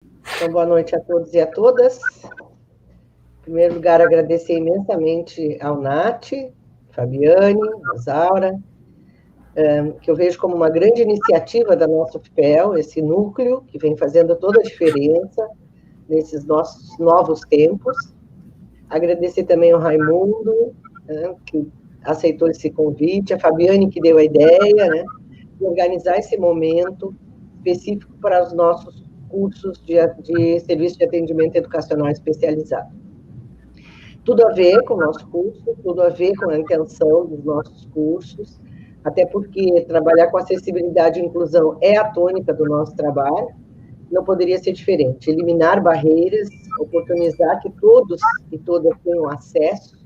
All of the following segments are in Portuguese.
Então, boa noite a todos e a todas. Em primeiro lugar, agradecer imensamente ao Nath, Fabiane, Rosaura, que eu vejo como uma grande iniciativa da nossa UFPEL, esse núcleo que vem fazendo toda a diferença nesses nossos novos tempos. Agradecer também ao Raimundo, que aceitou esse convite, a Fabiane, que deu a ideia, de organizar esse momento específico para os nossos cursos de serviço de atendimento educacional especializado. Tudo a ver com o nosso curso, tudo a ver com a intenção dos nossos cursos, até porque trabalhar com acessibilidade e inclusão é a tônica do nosso trabalho, não poderia ser diferente. Eliminar barreiras, oportunizar que todos e todas tenham acesso,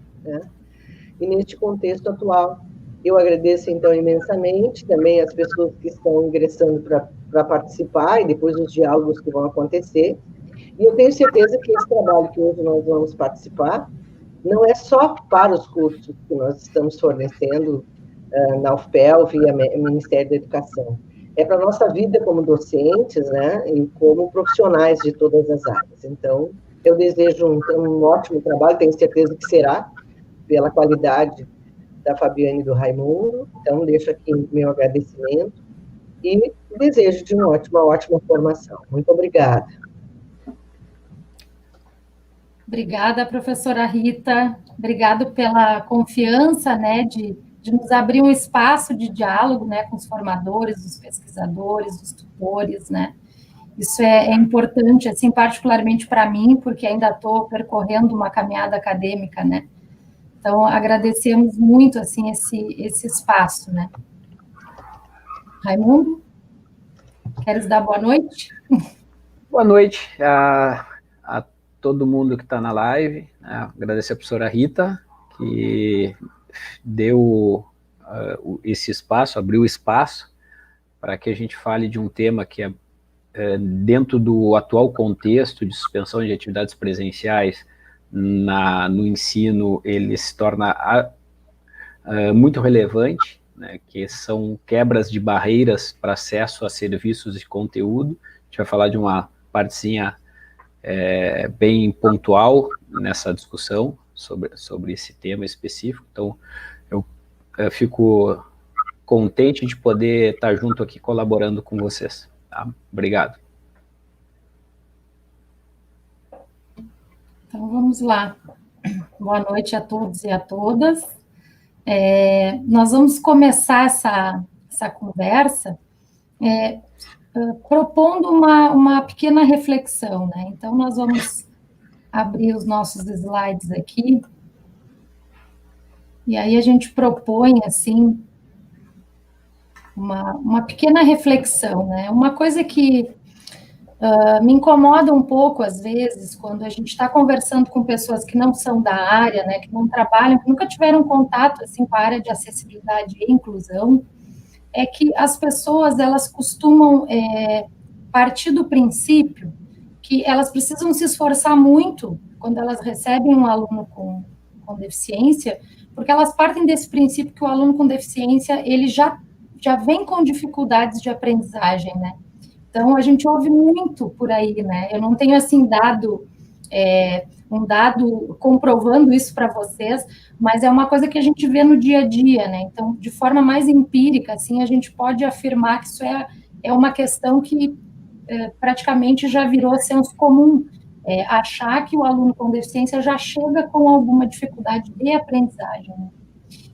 e neste contexto atual, eu agradeço, então, imensamente também as pessoas que estão ingressando para participar e depois os diálogos que vão acontecer. E eu tenho certeza que esse trabalho que hoje nós vamos participar não é só para os cursos que nós estamos fornecendo na UFPEL, via Ministério da Educação. É para a nossa vida como docentes, e como profissionais de todas as áreas. Então, eu desejo um ótimo trabalho, tenho certeza que será, pela qualidade da Fabiane e do Raimundo. Então, deixo aqui meu agradecimento e desejo de uma ótima formação. Muito obrigada. Obrigada, professora Rita. Obrigado pela confiança, de nos abrir um espaço de diálogo, com os formadores, os pesquisadores, os tutores, Isso é importante, assim, particularmente para mim, porque ainda estou percorrendo uma caminhada acadêmica, Então, agradecemos muito, assim, esse espaço, Raimundo, queres dar boa noite? Boa noite a todo mundo que está na live, agradecer a professora Rita, que deu esse espaço, abriu espaço para que a gente fale de um tema que dentro do atual contexto de suspensão de atividades presenciais no ensino, ele se torna muito relevante, que são quebras de barreiras para acesso a serviços de conteúdo. A gente vai falar de uma partezinha bem pontual nessa discussão sobre esse tema específico. Então, eu fico contente de poder estar junto aqui colaborando com vocês. Tá? Obrigado. Então, vamos lá. Boa noite a todos e a todas. Nós vamos começar essa conversa propondo uma pequena reflexão, Então, nós vamos abrir os nossos slides aqui, e aí a gente propõe, assim, uma pequena reflexão, Uma coisa que me incomoda um pouco, às vezes, quando a gente está conversando com pessoas que não são da área, que não trabalham, que nunca tiveram contato, assim, com a área de acessibilidade e inclusão, é que as pessoas, elas costumam partir do princípio que elas precisam se esforçar muito quando elas recebem um aluno com deficiência, porque elas partem desse princípio que o aluno com deficiência, ele já vem com dificuldades de aprendizagem, Então, a gente ouve muito por aí, Eu não tenho, assim, um dado comprovando isso para vocês, mas é uma coisa que a gente vê no dia a dia, Então, de forma mais empírica, assim, a gente pode afirmar que isso é uma questão que praticamente já virou senso comum, achar que o aluno com deficiência já chega com alguma dificuldade de aprendizagem,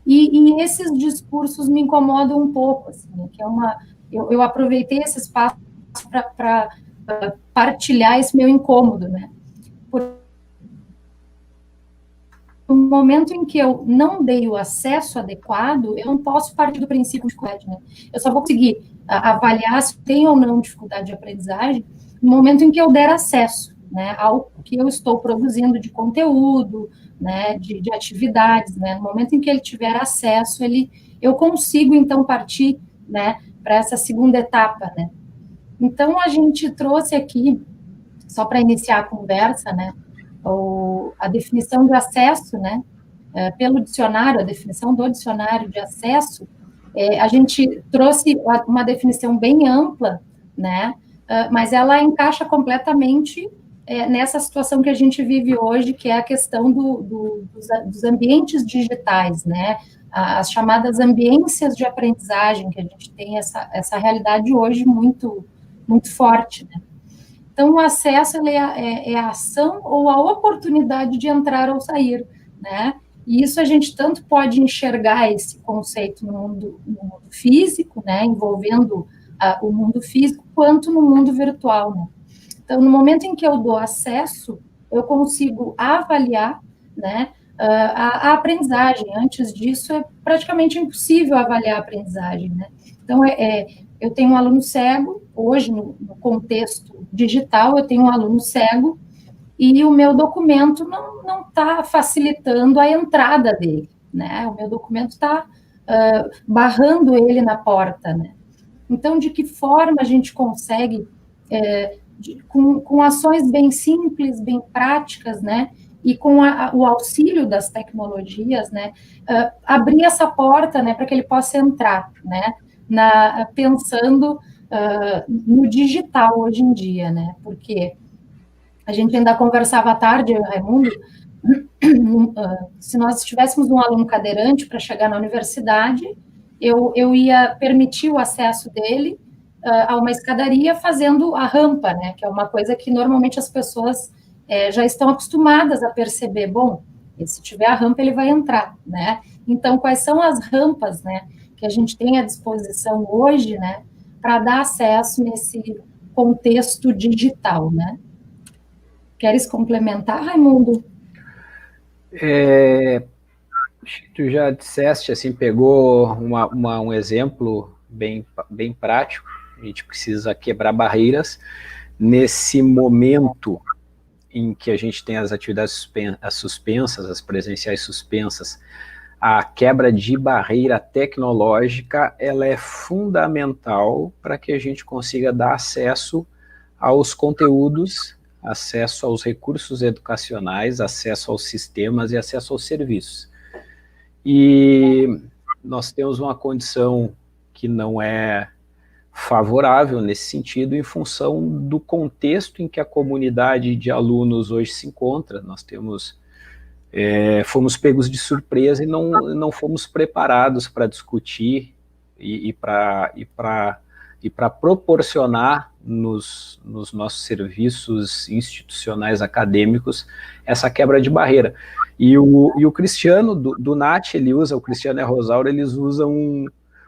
E esses discursos me incomodam um pouco, assim, que eu aproveitei esse espaço para partilhar esse meu incômodo, No momento em que eu não dei o acesso adequado, eu não posso partir do princípio de dificuldade, Eu só vou conseguir avaliar se tem ou não dificuldade de aprendizagem no momento em que eu der acesso, ao que eu estou produzindo de conteúdo, de atividades, No momento em que ele tiver acesso, eu consigo, então, partir, para essa segunda etapa, Então, a gente trouxe aqui, só para iniciar a conversa, a definição de acesso, pelo dicionário, a definição do dicionário de acesso, a gente trouxe uma definição bem ampla, mas ela encaixa completamente nessa situação que a gente vive hoje, que é a questão dos ambientes digitais, né? As chamadas ambiências de aprendizagem, que a gente tem essa realidade hoje muito, muito forte, né? Então, o acesso é a ação ou a oportunidade de entrar ou sair, né? E isso a gente tanto pode enxergar esse conceito no mundo físico, né? Envolvendo o mundo físico, quanto no mundo virtual, né? Então, no momento em que eu dou acesso, eu consigo avaliar, né, a aprendizagem. Antes disso, é praticamente impossível avaliar a aprendizagem, né? Então, eu tenho um aluno cego, hoje, no contexto digital, eu tenho um aluno cego, e o meu documento não está facilitando a entrada dele, né? O meu documento está barrando ele na porta, né? Então, de que forma a gente consegue, com ações bem simples, bem práticas, né? E com o auxílio das tecnologias, né? Abrir essa porta, né? Para que ele possa entrar, né? Pensando no digital hoje em dia, né? Porque a gente ainda conversava à tarde, Raimundo, se nós tivéssemos um aluno cadeirante para chegar na universidade, eu ia permitir o acesso dele a uma escadaria fazendo a rampa, né? Que é uma coisa que normalmente as pessoas já estão acostumadas a perceber. Bom, se tiver a rampa, ele vai entrar, né? Então, quais são as rampas, né? Que a gente tem à disposição hoje, né? Para dar acesso nesse contexto digital, né? Queres complementar, Raimundo? Tu já disseste, assim, pegou um exemplo bem prático. A gente precisa quebrar barreiras nesse momento em que a gente tem as atividades suspensas, as presenciais suspensas. A quebra de barreira tecnológica, ela é fundamental para que a gente consiga dar acesso aos conteúdos, acesso aos recursos educacionais, acesso aos sistemas e acesso aos serviços. E nós temos uma condição que não é favorável nesse sentido, em função do contexto em que a comunidade de alunos hoje se encontra. Nós fomos pegos de surpresa e não fomos preparados para discutir e para proporcionar nos nossos serviços institucionais acadêmicos essa quebra de barreira. E o Cristiano, do NAT, o Cristiano e a Rosaura, eles usam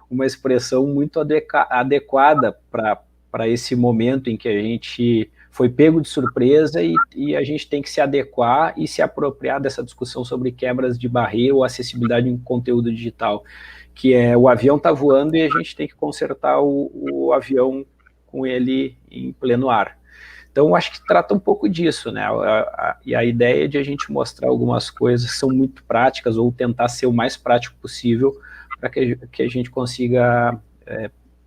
uma expressão muito adequada para esse momento em que a gente foi pego de surpresa e a gente tem que se adequar e se apropriar dessa discussão sobre quebras de barreira ou acessibilidade em conteúdo digital, que é o avião está voando e a gente tem que consertar o avião com ele em pleno ar. Então, acho que trata um pouco disso, né? E a ideia de a gente mostrar algumas coisas que são muito práticas ou tentar ser o mais prático possível para que a gente consiga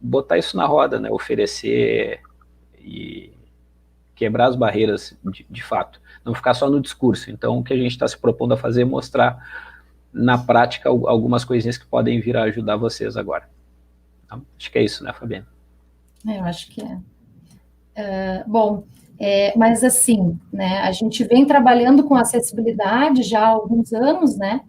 botar isso na roda, né? Oferecer e quebrar as barreiras de fato. Não ficar só no discurso. Então, o que a gente está se propondo a fazer é mostrar na prática algumas coisinhas que podem vir a ajudar vocês agora. Acho que é isso, né, Fabiana? Eu acho que bom, mas assim, né, a gente vem trabalhando com acessibilidade já há alguns anos, né,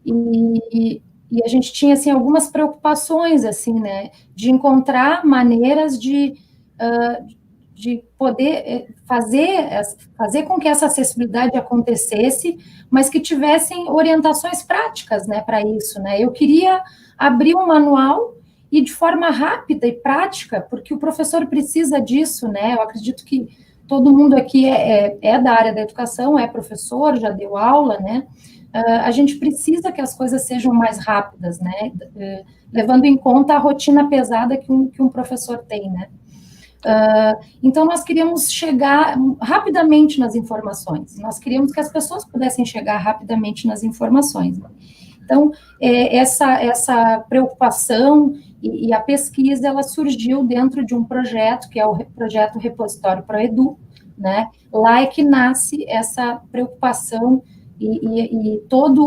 e a gente tinha, assim, algumas preocupações, assim, né, de encontrar maneiras de poder fazer com que essa acessibilidade acontecesse, mas que tivessem orientações práticas, né, para isso, né. Eu queria abrir um manual e de forma rápida e prática, porque o professor precisa disso, né. Eu acredito que todo mundo aqui é da área da educação, é professor, já deu aula, né. A gente precisa que as coisas sejam mais rápidas, né, levando em conta a rotina pesada que um professor tem, né. Então, nós queríamos chegar rapidamente nas informações, nós queríamos que as pessoas pudessem chegar rapidamente nas informações. Então, essa preocupação e a pesquisa, ela surgiu dentro de um projeto, que é o projeto Repositório ProEdu, né? Lá é que nasce essa preocupação e todo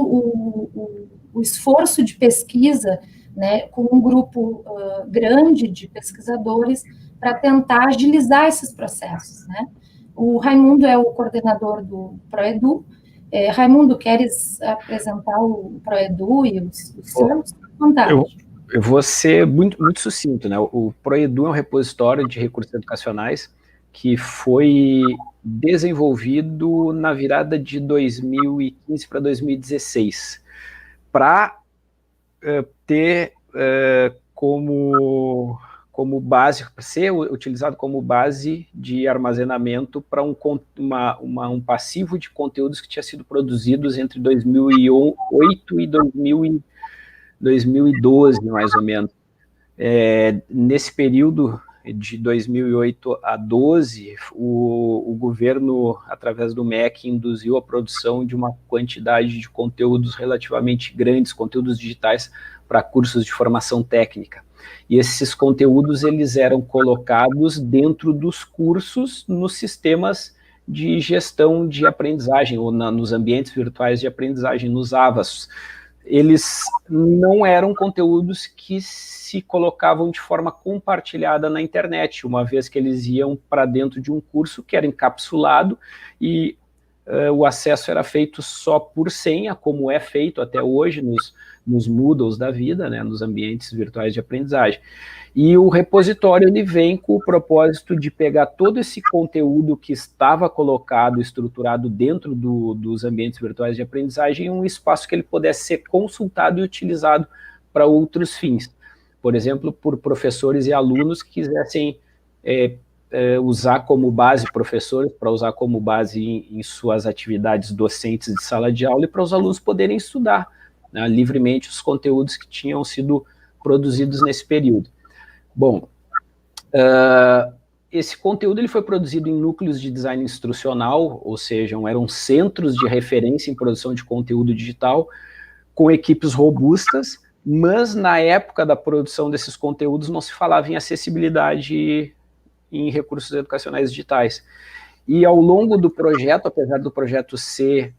o esforço de pesquisa, né, com um grupo grande de pesquisadores, para tentar agilizar esses processos, né? O Raimundo é o coordenador do Proedu. Raimundo, queres apresentar o Proedu e os seus? Eu vou ser muito sucinto, né? O Proedu é um repositório de recursos educacionais que foi desenvolvido na virada de 2015 para 2016 para ter como base, ser utilizado como base de armazenamento para um passivo de conteúdos que tinha sido produzidos entre 2008 e 2012, mais ou menos. Nesse período de 2008 a 2012, o governo, através do MEC, induziu a produção de uma quantidade de conteúdos relativamente grandes, conteúdos digitais para cursos de formação técnica. E esses conteúdos eles eram colocados dentro dos cursos nos sistemas de gestão de aprendizagem, ou nos ambientes virtuais de aprendizagem, nos AVAs. Eles não eram conteúdos que se colocavam de forma compartilhada na internet, uma vez que eles iam para dentro de um curso que era encapsulado e o acesso era feito só por senha, como é feito até hoje nos Moodles da vida, né, nos ambientes virtuais de aprendizagem. E o repositório ele vem com o propósito de pegar todo esse conteúdo que estava colocado, estruturado dentro dos ambientes virtuais de aprendizagem em um espaço que ele pudesse ser consultado e utilizado para outros fins. Por exemplo, por professores e alunos que quisessem usar como base, professores, para usar como base em suas atividades docentes de sala de aula e para os alunos poderem estudar, né, livremente os conteúdos que tinham sido produzidos nesse período. Bom, esse conteúdo ele foi produzido em núcleos de design instrucional, ou seja, eram centros de referência em produção de conteúdo digital, com equipes robustas, mas na época da produção desses conteúdos não se falava em acessibilidade em recursos educacionais digitais. E ao longo do projeto, apesar do projeto ser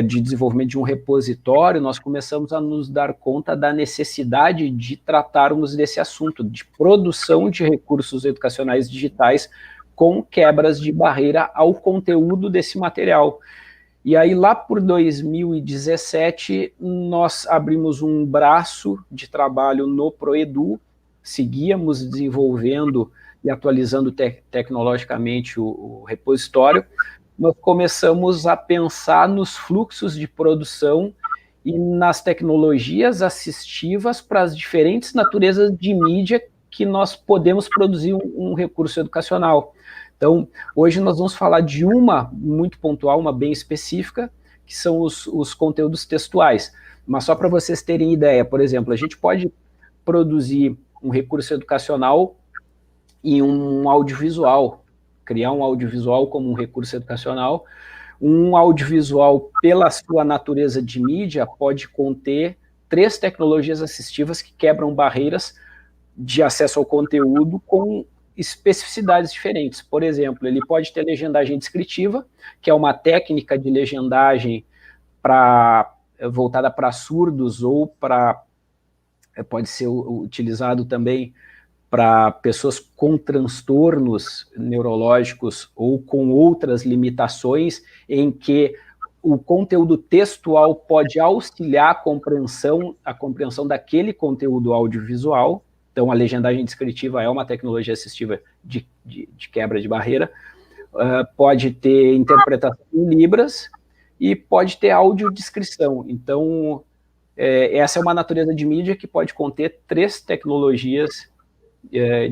de desenvolvimento de um repositório, nós começamos a nos dar conta da necessidade de tratarmos desse assunto, de produção de recursos educacionais digitais com quebras de barreira ao conteúdo desse material. E aí, lá por 2017, nós abrimos um braço de trabalho no Proedu, seguíamos desenvolvendo e atualizando tecnologicamente o repositório. Nós começamos a pensar nos fluxos de produção e nas tecnologias assistivas para as diferentes naturezas de mídia que nós podemos produzir um recurso educacional. Então, hoje nós vamos falar de uma muito pontual, uma bem específica, que são os conteúdos textuais. Mas só para vocês terem ideia, por exemplo, a gente pode produzir um recurso educacional em um audiovisual, criar um audiovisual como um recurso educacional. Um audiovisual, pela sua natureza de mídia, pode conter 3 tecnologias assistivas que quebram barreiras de acesso ao conteúdo com especificidades diferentes. Por exemplo, ele pode ter legendagem descritiva, que é uma técnica de legendagem voltada para surdos ou pode ser utilizado também para pessoas com transtornos neurológicos ou com outras limitações, em que o conteúdo textual pode auxiliar a compreensão daquele conteúdo audiovisual. Então, a legendagem descritiva é uma tecnologia assistiva de quebra de barreira. Pode ter interpretação em Libras e pode ter audiodescrição. Então, essa é uma natureza de mídia que pode conter 3 tecnologias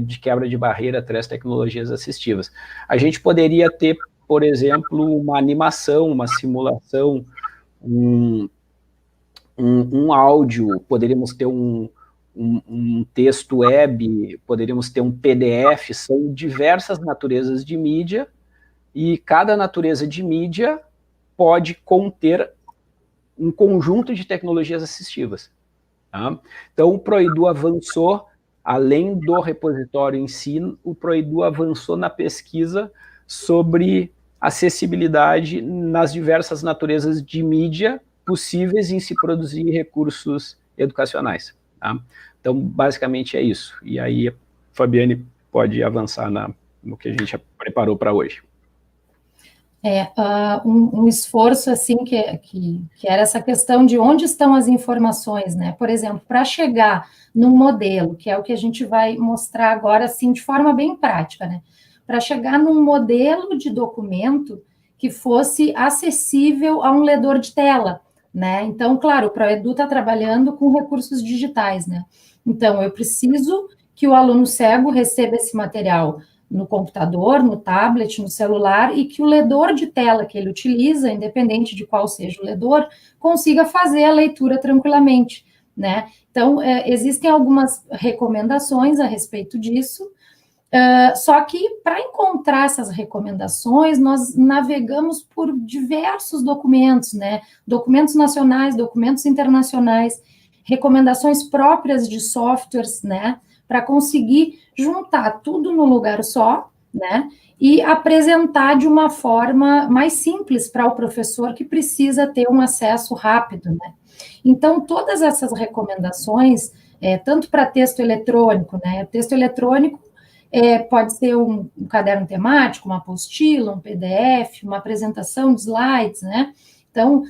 de quebra de barreira, 3 tecnologias assistivas. A gente poderia ter, por exemplo, uma animação, uma simulação, um áudio, poderíamos ter um texto web, poderíamos ter um PDF, são diversas naturezas de mídia, e cada natureza de mídia pode conter um conjunto de tecnologias assistivas. Tá? Então, o Proedu avançou, além do repositório em si, o Proedu avançou na pesquisa sobre acessibilidade nas diversas naturezas de mídia possíveis em se produzir recursos educacionais. Tá? Então, basicamente é isso. E aí, a Fabiane pode avançar no que a gente preparou para hoje. Um esforço, assim, que era essa questão de onde estão as informações, né? Por exemplo, para chegar num modelo, que é o que a gente vai mostrar agora, assim, de forma bem prática, né? Para chegar num modelo de documento que fosse acessível a um ledor de tela, né? Então, claro, o ProEdu está trabalhando com recursos digitais, né? Então, eu preciso que o aluno cego receba esse material no computador, no tablet, no celular, e que o ledor de tela que ele utiliza, independente de qual seja o ledor, consiga fazer a leitura tranquilamente, né? Então, existem algumas recomendações a respeito disso, só que para encontrar essas recomendações, nós navegamos por diversos documentos, né? Documentos nacionais, documentos internacionais, recomendações próprias de softwares, né? Para conseguir juntar tudo num lugar só, né? E apresentar de uma forma mais simples para o professor que precisa ter um acesso rápido, né? Então, todas essas recomendações, tanto para texto eletrônico, né? O texto eletrônico pode ser um caderno temático, uma apostila, um PDF, uma apresentação de slides, né? Então,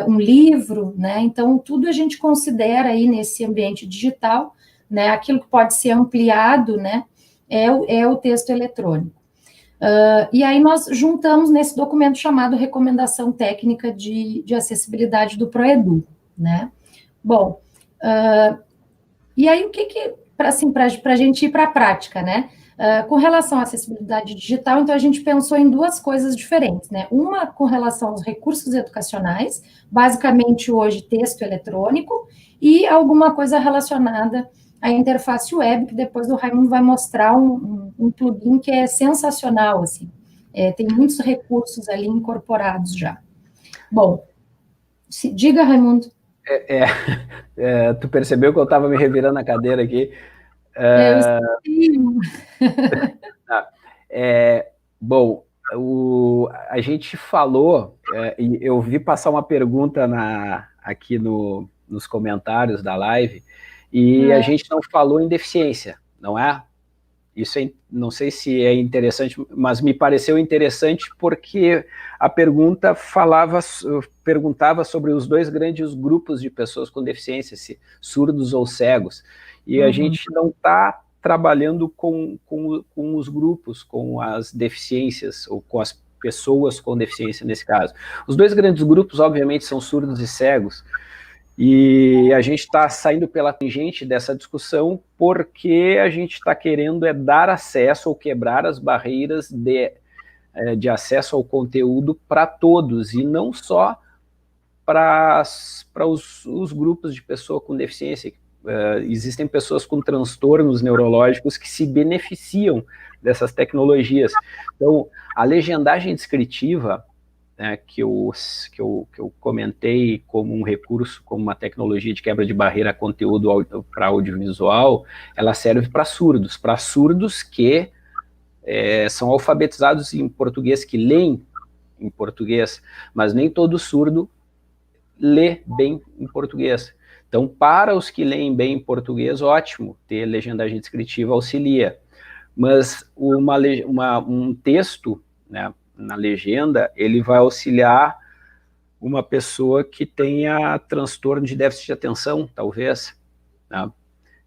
um livro, né? Então, tudo a gente considera aí nesse ambiente digital, né? Aquilo que pode ser ampliado, né? É o texto eletrônico. E aí nós juntamos nesse documento chamado Recomendação Técnica de Acessibilidade do ProEdu, né? Bom, e aí o que para a gente ir para a prática, né? Com relação à acessibilidade digital, então a gente pensou em duas coisas diferentes, né? Uma com relação aos recursos educacionais, basicamente hoje texto eletrônico, e alguma coisa relacionada à interface web, que depois o Raimundo vai mostrar um plugin que é sensacional, assim. Tem muitos recursos ali incorporados já. Bom, diga, Raimundo. Tu percebeu que eu estava me revirando na cadeira aqui? Bom, a gente falou, e eu vi passar uma pergunta aqui nos comentários da live, e a gente não falou em deficiência, não é? Isso não sei se é interessante, mas me pareceu interessante porque a pergunta perguntava sobre os dois grandes grupos de pessoas com deficiência, se surdos ou cegos, e a gente não está trabalhando com os grupos, com as deficiências, ou com as pessoas com deficiência nesse caso. Os dois grandes grupos, obviamente, são surdos e cegos, e a gente está saindo pela tangente dessa discussão porque a gente está querendo dar acesso ou quebrar as barreiras de acesso ao conteúdo para todos, e não só para os grupos de pessoa com deficiência. Existem pessoas com transtornos neurológicos que se beneficiam dessas tecnologias. Então, a legendagem descritiva, né, que eu comentei como um recurso, como uma tecnologia de quebra de barreira a conteúdo para audiovisual, ela serve para surdos que são alfabetizados em português, que leem em português, mas nem todo surdo lê bem em português. Então, para os que leem bem em português, ótimo, ter legendagem descritiva auxilia. Mas um texto, né, na legenda, ele vai auxiliar uma pessoa que tenha transtorno de déficit de atenção, talvez, né?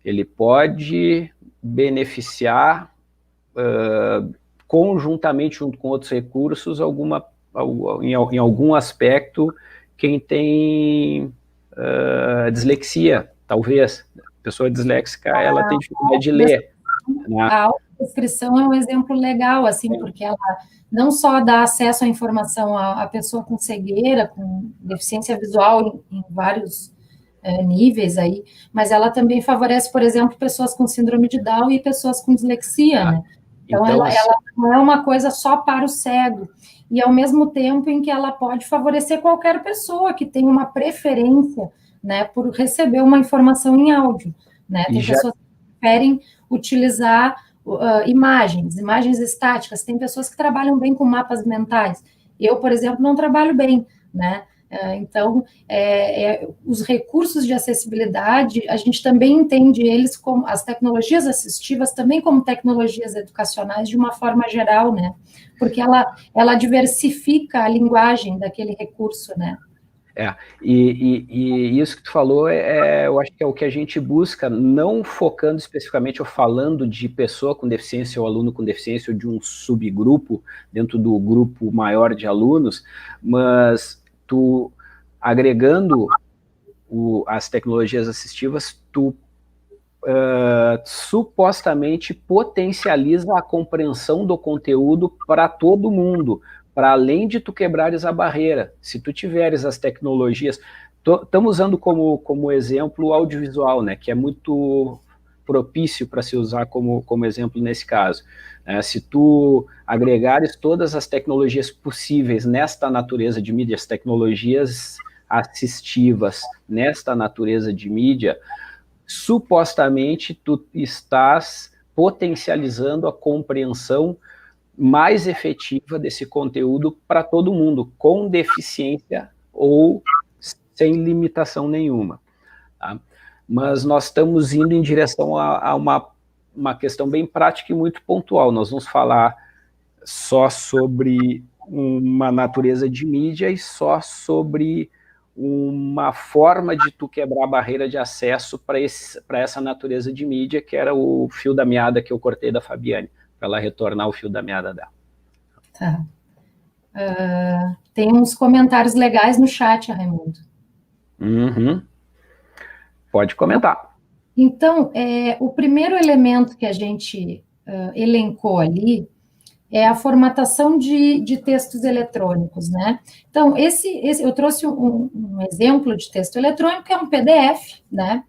Ele pode beneficiar conjuntamente, junto com outros recursos, em algum aspecto, quem tem dislexia, talvez. A pessoa disléxica, ela tem dificuldade de ler. Né? A audiodescrição é um exemplo legal, assim, porque ela não só dá acesso à informação à pessoa com cegueira, com deficiência visual em vários níveis aí, mas ela também favorece, por exemplo, pessoas com síndrome de Down e pessoas com dislexia, né? Então ela não é uma coisa só para o cego, e ao mesmo tempo em que ela pode favorecer qualquer pessoa que tenha uma preferência, né, por receber uma informação em áudio, né? Tem pessoas que preferem utilizar imagens estáticas, tem pessoas que trabalham bem com mapas mentais. Eu, por exemplo, não trabalho bem, né? Então, os recursos de acessibilidade, a gente também entende eles como, as tecnologias assistivas também como tecnologias educacionais de uma forma geral, né? Porque ela diversifica a linguagem daquele recurso, né? E isso que tu falou, eu acho que é o que a gente busca, não focando especificamente ou falando de pessoa com deficiência ou aluno com deficiência ou de um subgrupo dentro do grupo maior de alunos, mas tu agregando as tecnologias assistivas, tu supostamente potencializa a compreensão do conteúdo para todo mundo, para além de tu quebrares a barreira. Se tu tiveres as tecnologias, estamos usando como exemplo o audiovisual, né, que é muito propício para se usar como exemplo nesse caso. Se tu agregares todas as tecnologias possíveis nesta natureza de mídia, as tecnologias assistivas nesta natureza de mídia, supostamente tu estás potencializando a compreensão mais efetiva desse conteúdo para todo mundo, com deficiência ou sem limitação nenhuma. Tá? Mas nós estamos indo em direção a uma questão bem prática e muito pontual. Nós vamos falar só sobre uma natureza de mídia e só sobre uma forma de tu quebrar a barreira de acesso para essa natureza de mídia, que era o fio da meada que eu cortei da Fabiane, para ela retornar o fio da meada dela. Tá. Tem uns comentários legais no chat, Raimundo. Uhum. Pode comentar. Então, o primeiro elemento que a gente elencou ali é a formatação de textos eletrônicos, né? Então, eu trouxe um exemplo de texto eletrônico, que é um PDF, né?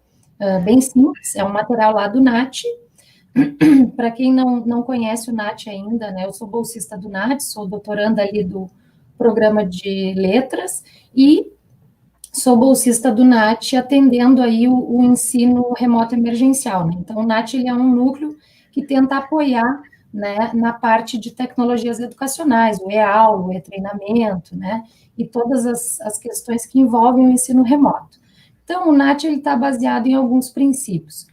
Bem simples, é um material lá do NAT. Para quem não conhece o NAT ainda, né? Eu sou bolsista do NAT, sou doutoranda ali do programa de letras e sou bolsista do NAT atendendo aí o ensino remoto emergencial, né? Então, o NAT ele é um núcleo que tenta apoiar, né, na parte de tecnologias educacionais, o e-aula, o e-treinamento, né, e todas as questões que envolvem o ensino remoto. Então, o NAT está baseado em alguns princípios,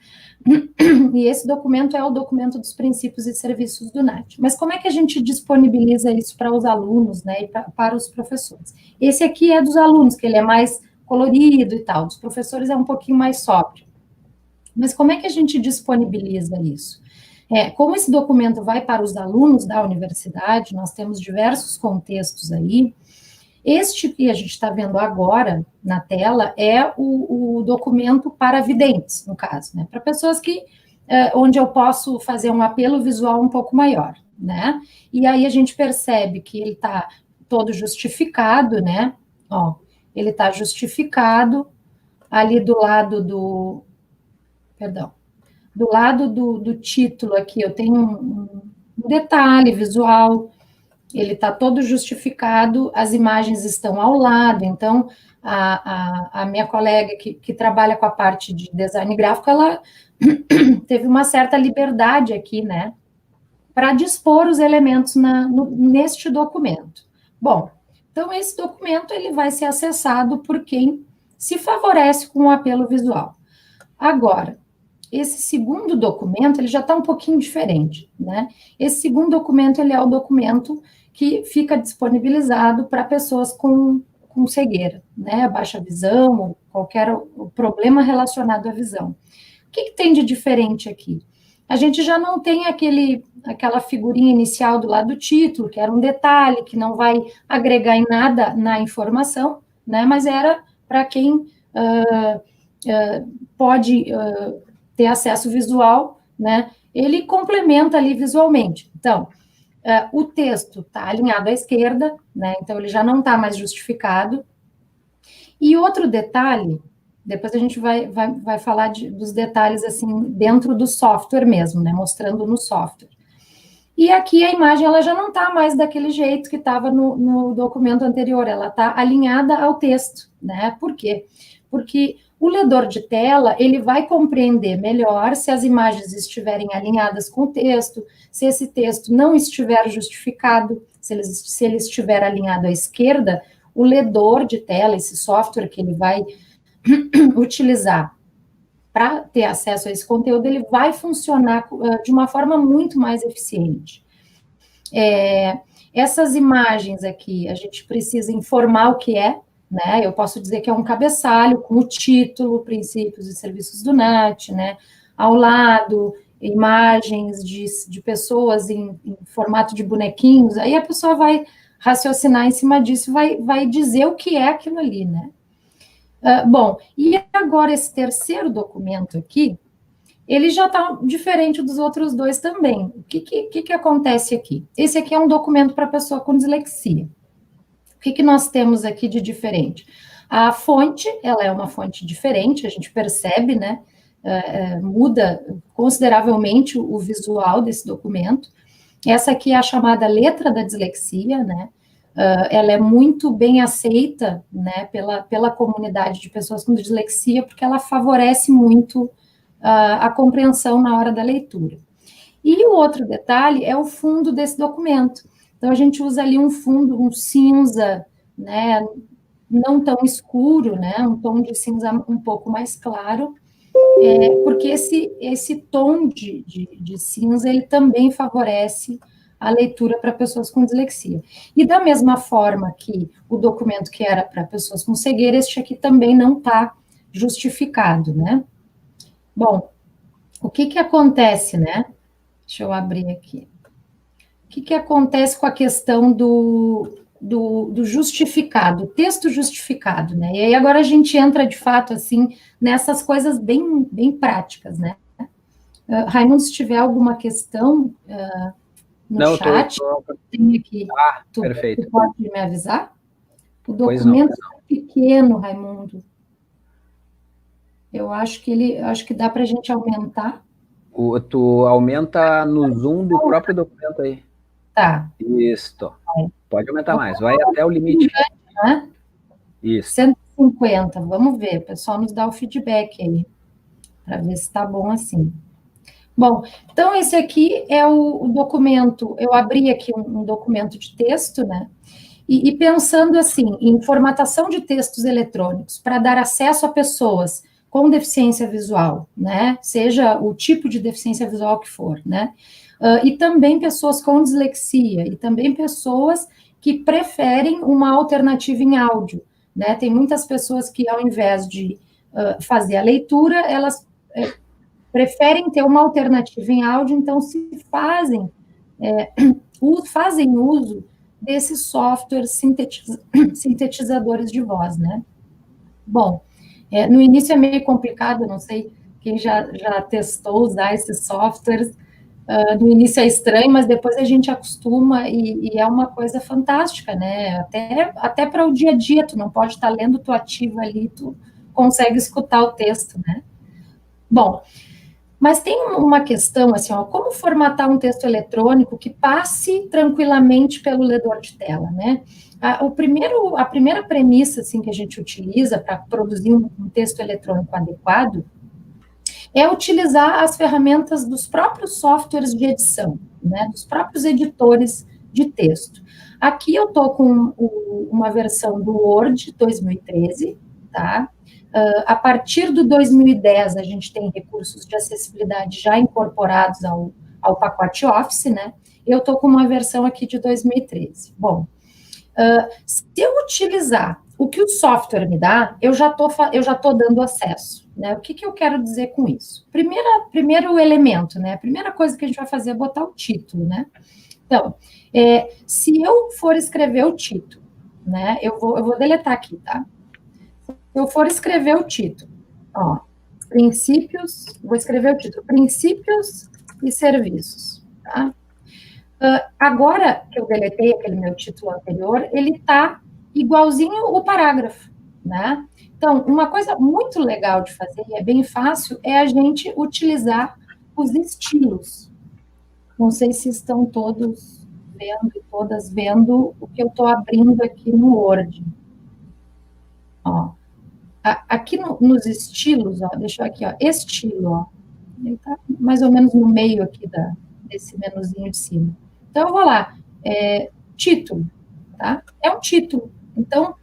e esse documento é o documento dos princípios e serviços do NAT. Mas como é que a gente disponibiliza isso para os alunos, né, e para os professores? Esse aqui é dos alunos, que ele é mais colorido e tal, dos professores é um pouquinho mais sóbrio. Mas como é que a gente disponibiliza isso? Como esse documento vai para os alunos da universidade, nós temos diversos contextos aí. Este que a gente está vendo agora na tela é o documento para videntes, no caso, né? Para pessoas onde eu posso fazer um apelo visual um pouco maior, né? E aí a gente percebe que ele está todo justificado, né? Ó, ele está justificado ali do lado do... Perdão. Do lado do título aqui, eu tenho um detalhe visual, ele está todo justificado, as imagens estão ao lado, então a minha colega que trabalha com a parte de design gráfico, ela teve uma certa liberdade aqui, né, para dispor os elementos neste documento. Bom, então esse documento ele vai ser acessado por quem se favorece com o apelo visual. Agora, esse segundo documento, ele já está um pouquinho diferente, né? Esse segundo documento, ele é o documento que fica disponibilizado para pessoas com cegueira, né? Baixa visão, ou qualquer problema relacionado à visão. O que tem de diferente aqui? A gente já não tem aquela figurinha inicial do lado do título, que era um detalhe, que não vai agregar em nada na informação, né? Mas era para quem pode... ter acesso visual, né, ele complementa ali visualmente. Então, o texto está alinhado à esquerda, né, então ele já não está mais justificado. E outro detalhe, depois a gente vai falar dos detalhes, assim, dentro do software mesmo, né, mostrando no software. E aqui a imagem, ela já não está mais daquele jeito que estava no documento anterior, ela está alinhada ao texto, né, por quê? Porque o ledor de tela, ele vai compreender melhor se as imagens estiverem alinhadas com o texto, se esse texto não estiver justificado, se ele estiver alinhado à esquerda, o ledor de tela, esse software que ele vai utilizar para ter acesso a esse conteúdo, ele vai funcionar de uma forma muito mais eficiente. Essas imagens aqui, a gente precisa informar o que é, né? Eu posso dizer que é um cabeçalho com o título, princípios e serviços do NAT, né? Ao lado, imagens de pessoas em formato de bonequinhos, aí a pessoa vai raciocinar em cima disso, vai dizer o que é aquilo ali, né? Bom, e agora esse terceiro documento aqui, ele já está diferente dos outros dois também. O que acontece aqui? Esse aqui é um documento para pessoa com dislexia. O que nós temos aqui de diferente? A fonte, ela é uma fonte diferente, a gente percebe, né? Muda consideravelmente o visual desse documento. Essa aqui é a chamada letra da dislexia, né? Ela é muito bem aceita, né, pela comunidade de pessoas com dislexia, porque ela favorece muito a compreensão na hora da leitura. E o outro detalhe é o fundo desse documento. Então, a gente usa ali um fundo, um cinza, né, não tão escuro, né, um tom de cinza um pouco mais claro, porque esse tom de cinza, ele também favorece a leitura para pessoas com dislexia. E da mesma forma que o documento que era para pessoas com cegueira, este aqui também não está justificado, né? Bom, o que acontece, né? Deixa eu abrir aqui. O que acontece com a questão do justificado, texto justificado, né? E aí agora a gente entra, de fato, assim, nessas coisas bem práticas, né? Raimundo, se tiver alguma questão no chat, tem aqui. Perfeito. Tu pode me avisar? O documento é pequeno, Raimundo. Eu acho que dá para a gente aumentar. Tu aumenta no zoom do próprio documento aí. Tá. Isso. Pode aumentar mais, vai até o limite. Né? Isso. 150, vamos ver, o pessoal nos dá o feedback aí, para ver se está bom assim. Bom, então esse aqui é o documento, eu abri aqui um documento de texto, né? E pensando assim, em formatação de textos eletrônicos para dar acesso a pessoas com deficiência visual, né? Seja o tipo de deficiência visual que for, né? E também pessoas com dislexia, e também pessoas que preferem uma alternativa em áudio, né? Tem muitas pessoas que, ao invés de fazer a leitura, elas preferem ter uma alternativa em áudio, então se fazem uso desses softwares sintetizadores de voz, né? Bom, no início é meio complicado, não sei quem já testou usar esses softwares, no início é estranho, mas depois a gente acostuma e é uma coisa fantástica, né? Até para o dia a dia, tu não pode estar lendo, tu ativa ali, tu consegue escutar o texto, né? Bom, mas tem uma questão, assim, ó, como formatar um texto eletrônico que passe tranquilamente pelo ledor de tela, né? A primeira premissa, assim, que a gente utiliza para produzir um texto eletrônico adequado é utilizar as ferramentas dos próprios softwares de edição, né? Dos próprios editores de texto. Aqui eu estou com uma versão do Word 2013, tá? A partir do 2010, a gente tem recursos de acessibilidade já incorporados ao pacote Office, né? Eu estou com uma versão aqui de 2013. Bom, se eu utilizar o que o software me dá, eu já tô dando acesso, né? O que eu quero dizer com isso? Primeiro elemento, né? A primeira coisa que a gente vai fazer é botar o título, né? Então, se eu for escrever o título, né? Eu vou deletar aqui, tá? Se eu for escrever o título, ó, princípios, vou escrever o título, princípios e serviços, tá? Agora que eu deletei aquele meu título anterior, ele tá igualzinho o parágrafo, né? Então, uma coisa muito legal de fazer, e é bem fácil, é a gente utilizar os estilos. Não sei se estão todos vendo e todas vendo o que eu estou abrindo aqui no Word. Ó. Aqui nos estilos, ó, deixa eu aqui, ó, estilo, ó, ele está mais ou menos no meio aqui desse menuzinho de cima. Então, eu vou lá, título, tá? É um título. Então,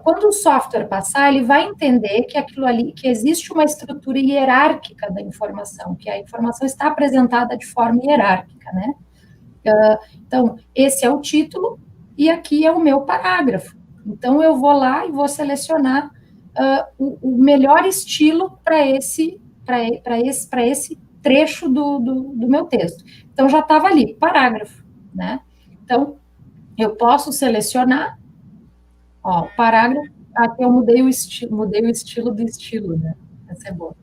quando o software passar, ele vai entender que aquilo ali, que existe uma estrutura hierárquica da informação, que a informação está apresentada de forma hierárquica, né? Então, esse é o título e aqui é o meu parágrafo. Então, eu vou lá e vou selecionar o melhor estilo para esse trecho do meu texto. Então, já estava ali, parágrafo, né? Então, eu posso selecionar, ó, o parágrafo, aqui eu mudei o estilo do estilo, né? Essa é boa.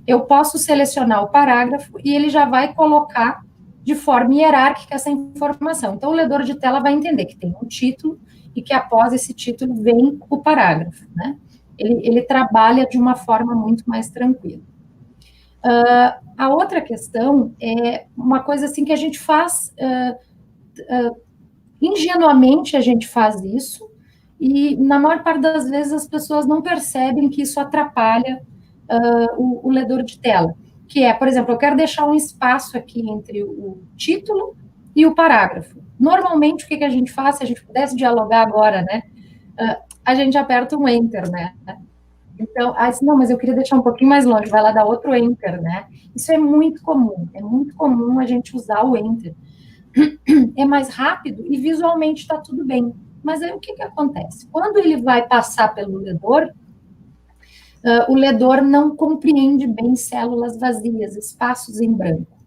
Eu posso selecionar o parágrafo e ele já vai colocar de forma hierárquica essa informação. Então, o leitor de tela vai entender que tem um título e que após esse título vem o parágrafo, né? Ele trabalha de uma forma muito mais tranquila. A outra questão é uma coisa assim que a gente faz, ingenuamente a gente faz isso, e na maior parte das vezes as pessoas não percebem que isso atrapalha o leitor de tela, que é, por exemplo, eu quero deixar um espaço aqui entre o título e o parágrafo. Normalmente, o que a gente faz, se a gente pudesse dialogar agora, né, a gente aperta um Enter, né? Então, não, mas eu queria deixar um pouquinho mais longe, vai lá dar outro Enter, né? Isso é muito comum a gente usar o Enter. É mais rápido e visualmente está tudo bem. Mas aí o que acontece? Quando ele vai passar pelo ledor, o ledor não compreende bem células vazias, espaços em branco.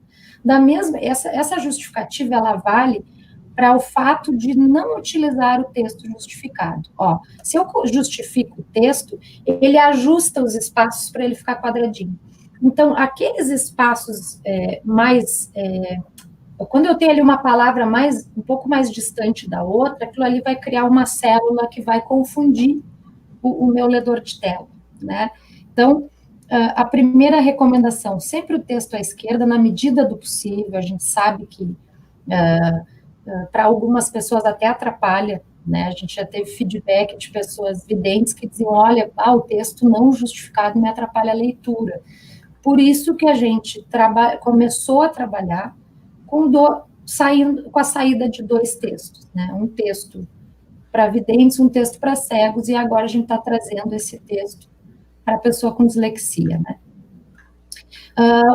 Essa justificativa, ela vale para o fato de não utilizar o texto justificado. Ó, se eu justifico o texto, ele ajusta os espaços para ele ficar quadradinho. Então, aqueles espaços quando eu tenho ali uma palavra um pouco mais distante da outra, aquilo ali vai criar uma célula que vai confundir o meu leitor de tela, né? Então, a primeira recomendação, sempre o texto à esquerda, na medida do possível. A gente sabe que para algumas pessoas até atrapalha, né? A gente já teve feedback de pessoas videntes que diziam, olha, o texto não justificado me atrapalha a leitura. Por isso que a gente começou a trabalhar com a saída de 2 textos, né? Um texto para videntes, um texto para cegos, e agora a gente está trazendo esse texto para a pessoa com dislexia, né?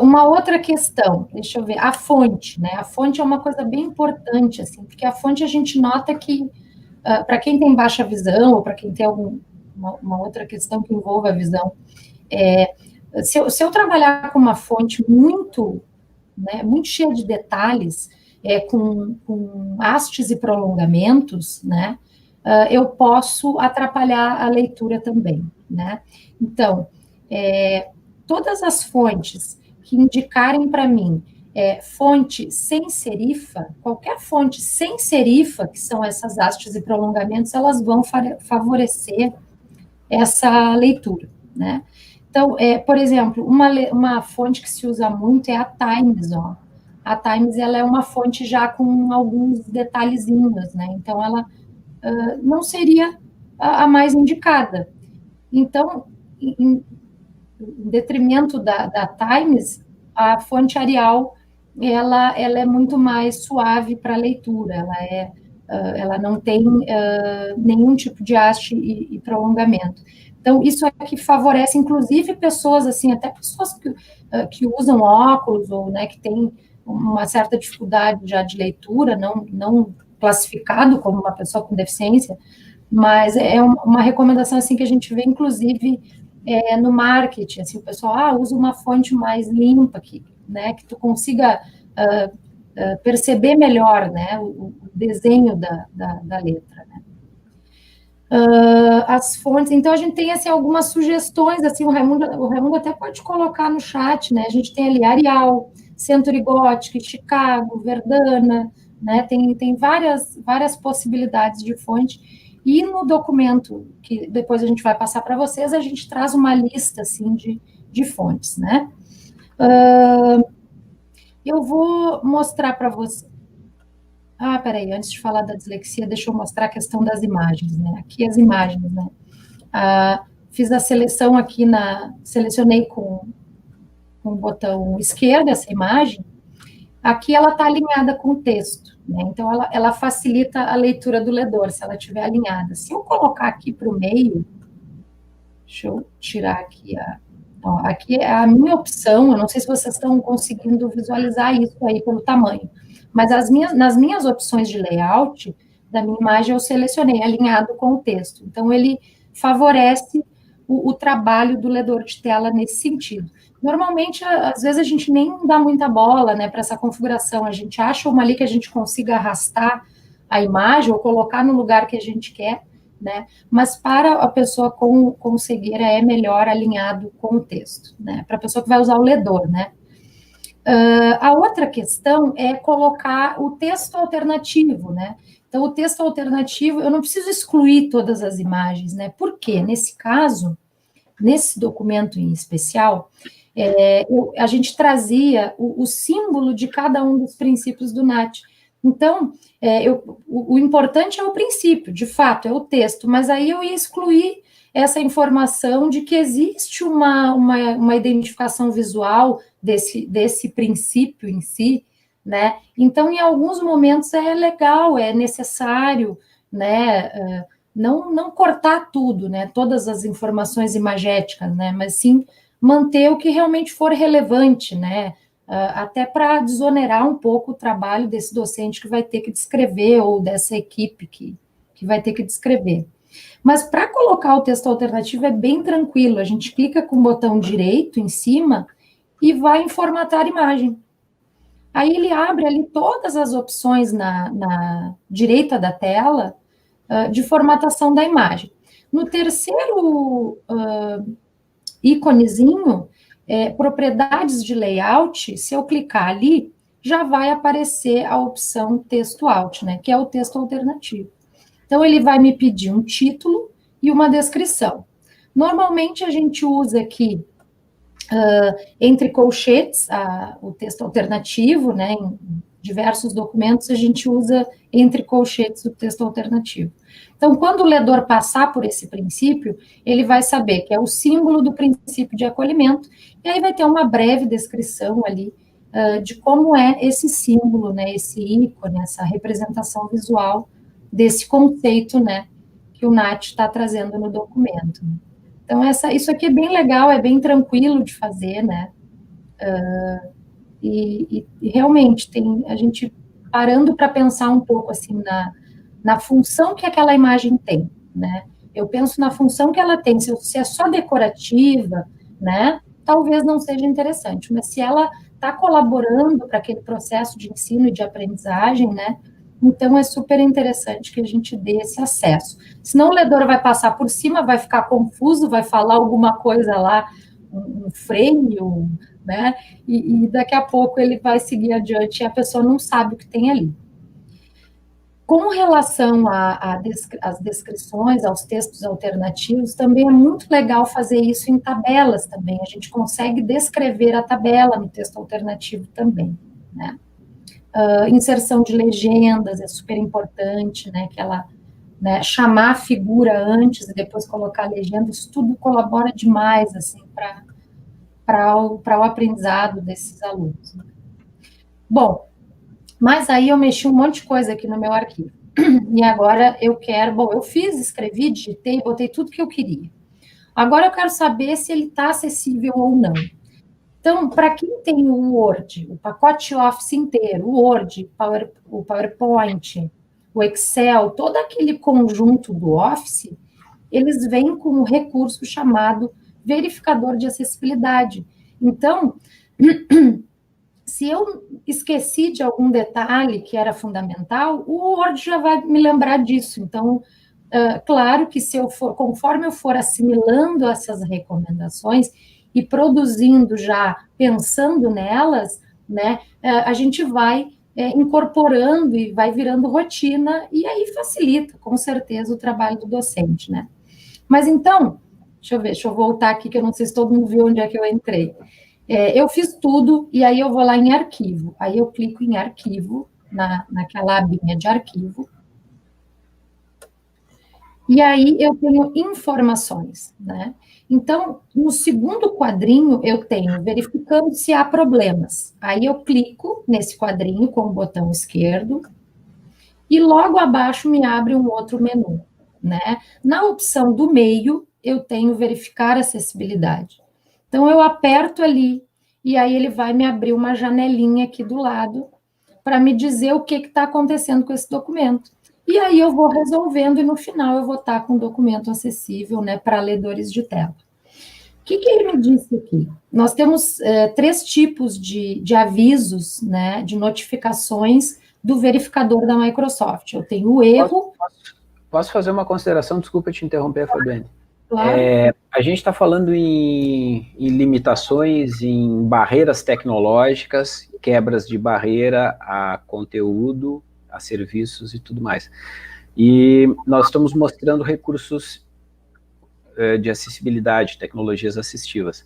Uma outra questão, deixa eu ver, a fonte, né? A fonte é uma coisa bem importante, assim, porque a fonte a gente nota que, para quem tem baixa visão, ou para quem tem uma outra questão que envolva a visão, se eu trabalhar com uma fonte muito, né, muito cheia de detalhes, com hastes e prolongamentos, né, eu posso atrapalhar a leitura também, né? Então, todas as fontes que indicarem para mim fonte sem serifa, qualquer fonte sem serifa, que são essas hastes e prolongamentos, elas vão favorecer essa leitura, né? Então, por exemplo, uma fonte que se usa muito é a Times, ó. A Times, ela é uma fonte já com alguns detalhezinhos, né? Então, ela não seria a mais indicada. Então, em detrimento da Times, a fonte Arial, ela é muito mais suave para a leitura, ela não tem nenhum tipo de haste e prolongamento. Então, isso é que favorece, inclusive, pessoas, assim, até pessoas que usam óculos, ou, né, que têm uma certa dificuldade já de leitura, não classificado como uma pessoa com deficiência, mas é uma recomendação, assim, que a gente vê, inclusive, no marketing, assim, o pessoal, usa uma fonte mais limpa, né, que tu consiga perceber melhor, né, o desenho da letra, né. As fontes, então a gente tem, assim, algumas sugestões, assim, o Raimundo até pode colocar no chat, né, a gente tem ali Arial, Century Gothic, Chicago, Verdana, né, tem várias possibilidades de fonte, e no documento, que depois a gente vai passar para vocês, a gente traz uma lista, assim, de fontes, né. Eu vou mostrar para vocês. Peraí, antes de falar da dislexia, deixa eu mostrar a questão das imagens, né? Aqui as imagens, né? Fiz a seleção aqui selecionei com o botão esquerdo essa imagem. aqui ela está alinhada com o texto, né? Então, ela facilita a leitura do ledor, se ela estiver alinhada. Se eu colocar aqui para o meio, deixa eu tirar aqui aqui é a minha opção, eu não sei se vocês estão conseguindo visualizar isso aí pelo tamanho, mas nas minhas opções de layout da minha imagem, eu selecionei alinhado com o texto. Então, ele favorece o trabalho do ledor de tela nesse sentido. Normalmente, às vezes, a gente nem dá muita bola, né, para essa configuração. A gente acha uma ali que a gente consiga arrastar a imagem ou colocar no lugar que a gente quer, né? Mas para a pessoa com cegueira é melhor alinhado com o texto, né? Para a pessoa que vai usar o ledor, né? A outra questão é colocar o texto alternativo, né? Então, o texto alternativo, eu não preciso excluir todas as imagens, né? Por quê? Nesse caso, nesse documento em especial, a gente trazia o símbolo de cada um dos princípios do NAT. Então, o importante é o princípio, de fato, é o texto, mas aí eu ia excluir essa informação de que existe uma identificação visual desse princípio em si, né? Então, em alguns momentos é legal, é necessário, né, não cortar tudo, né, todas as informações imagéticas, né, mas sim manter o que realmente for relevante, né, até para desonerar um pouco o trabalho desse docente que vai ter que descrever, ou dessa equipe que vai ter que descrever. Mas para colocar o texto alternativo é bem tranquilo, a gente clica com o botão direito em cima e vai em formatar imagem. Aí ele abre ali todas as opções na direita da tela de formatação da imagem. No terceiro íconezinho, propriedades de layout, se eu clicar ali, já vai aparecer a opção texto alt, né, que é o texto alternativo. Então, ele vai me pedir um título e uma descrição. Normalmente, a gente usa aqui, entre colchetes, o texto alternativo, né, em diversos documentos, a gente usa entre colchetes o texto alternativo. Então, quando o ledor passar por esse princípio, ele vai saber que é o símbolo do princípio de acolhimento, e aí vai ter uma breve descrição ali de como é esse símbolo, né, esse ícone, essa representação visual desse conceito, né, que o NAT está trazendo no documento. Então, isso aqui é bem legal, é bem tranquilo de fazer, né, e realmente a gente parando para pensar um pouco, assim, na função que aquela imagem tem, né, eu penso na função que ela tem, se é só decorativa, né, talvez não seja interessante, mas se ela está colaborando para aquele processo de ensino e de aprendizagem, né, então é super interessante que a gente dê esse acesso. Senão o ledor vai passar por cima, vai ficar confuso, vai falar alguma coisa lá, um frame, né, e daqui a pouco ele vai seguir adiante e a pessoa não sabe o que tem ali. Com relação às descrições, aos textos alternativos, também é muito legal fazer isso em tabelas também. A gente consegue descrever a tabela no texto alternativo também, né? Inserção de legendas é super importante, né? Que ela, né, chamar a figura antes e depois colocar a legenda, isso tudo colabora demais, assim, para o aprendizado desses alunos. Bom, mas aí eu mexi um monte de coisa aqui no meu arquivo. E agora eu quero... eu escrevi, digitei, botei tudo que eu queria. Agora eu quero saber se ele está acessível ou não. Então, para quem tem o Word, o pacote Office inteiro, o Word, o PowerPoint, o Excel, todo aquele conjunto do Office, eles vêm com um recurso chamado verificador de acessibilidade. Então, se eu esqueci de algum detalhe que era fundamental, o Word já vai me lembrar disso. Então, claro que conforme eu for assimilando essas recomendações e produzindo já, pensando nelas, né, a gente vai incorporando e vai virando rotina, e aí facilita, com certeza, o trabalho do docente, né. Mas então, deixa eu voltar aqui, que eu não sei se todo mundo viu onde é que eu entrei. Eu fiz tudo, e aí eu vou lá em arquivo. Aí eu clico em arquivo, naquela abinha de arquivo. E aí eu tenho informações, né? Então, no segundo quadrinho, eu tenho verificando se há problemas. Aí eu clico nesse quadrinho com o botão esquerdo e logo abaixo me abre um outro menu, né? Na opção do meio, eu tenho verificar acessibilidade. Então, eu aperto ali e aí ele vai me abrir uma janelinha aqui do lado para me dizer o que está acontecendo com esse documento. E aí eu vou resolvendo e no final eu vou estar com o documento acessível, né, para ledores de tela. O que ele me disse aqui? Nós temos 3 tipos de avisos, né, de notificações do verificador da Microsoft. Eu tenho o erro... Posso fazer uma consideração? Desculpa te interromper, Fabiane. Claro. A gente está falando em limitações, em barreiras tecnológicas, quebras de barreira a conteúdo, a serviços e tudo mais. E nós estamos mostrando recursos de acessibilidade, tecnologias assistivas.